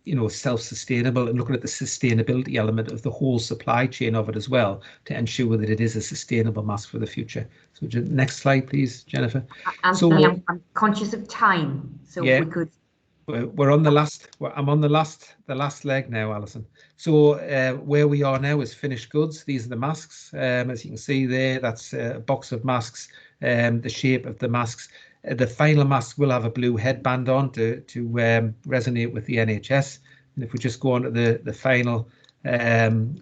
you know, self-sustainable, and looking at the sustainability element of the whole supply chain of it as well, to ensure that it is a sustainable mask for the future. So next slide, please, Jennifer. Anthony, so, I'm conscious of time, so yeah, we could. We're on the last. I'm on the last leg now, Alison. So where we are now is finished goods. These are the masks. As you can see there, that's a box of masks. The shape of the masks. The final mask will have a blue headband on to resonate with the NHS. And if we just go on to the final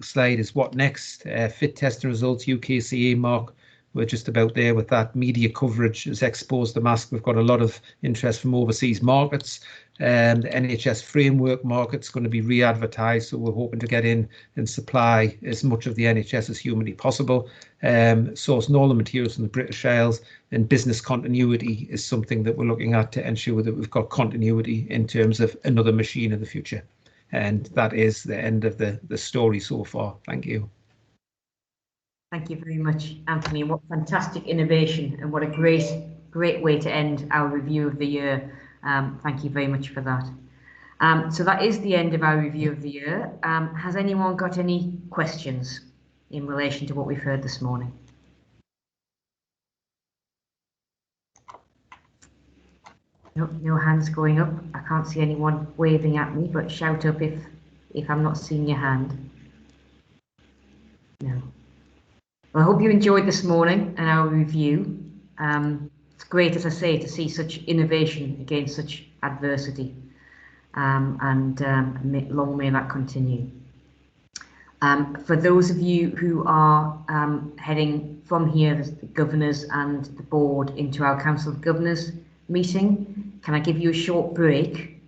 slide, is what next? Fit testing results, UK CE mark. We're just about there with that. Media coverage has exposed the mask. We've got a lot of interest from overseas markets. The NHS framework market's going to be re-advertised, so we're hoping to get in and supply as much of the NHS as humanly possible. Sourcing all the materials from the British Isles, and business continuity is something that we're looking at to ensure that we've got continuity in terms of another machine in the future. And that is the end of the story so far. Thank you. Thank you very much, Anthony. What fantastic innovation, and what a great way to end our review of the year. Thank you very much for that. So that is the end of our review of the year. Has anyone got any questions in relation to what we've heard this morning? No hands going up. I can't see anyone waving at me, but shout up if I'm not seeing your hand. No. Well, I hope you enjoyed this morning and our review. It's great, as I say, to see such innovation against such adversity, and long may that continue. For those of you who are heading from here, the governors and the board, into our Council of Governors meeting, can I give you a short break?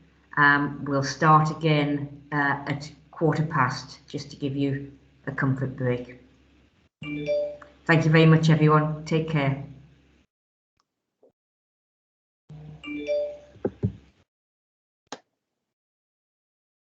We'll start again at 1:15, just to give you a comfort break. Thank you very much, everyone. Take care.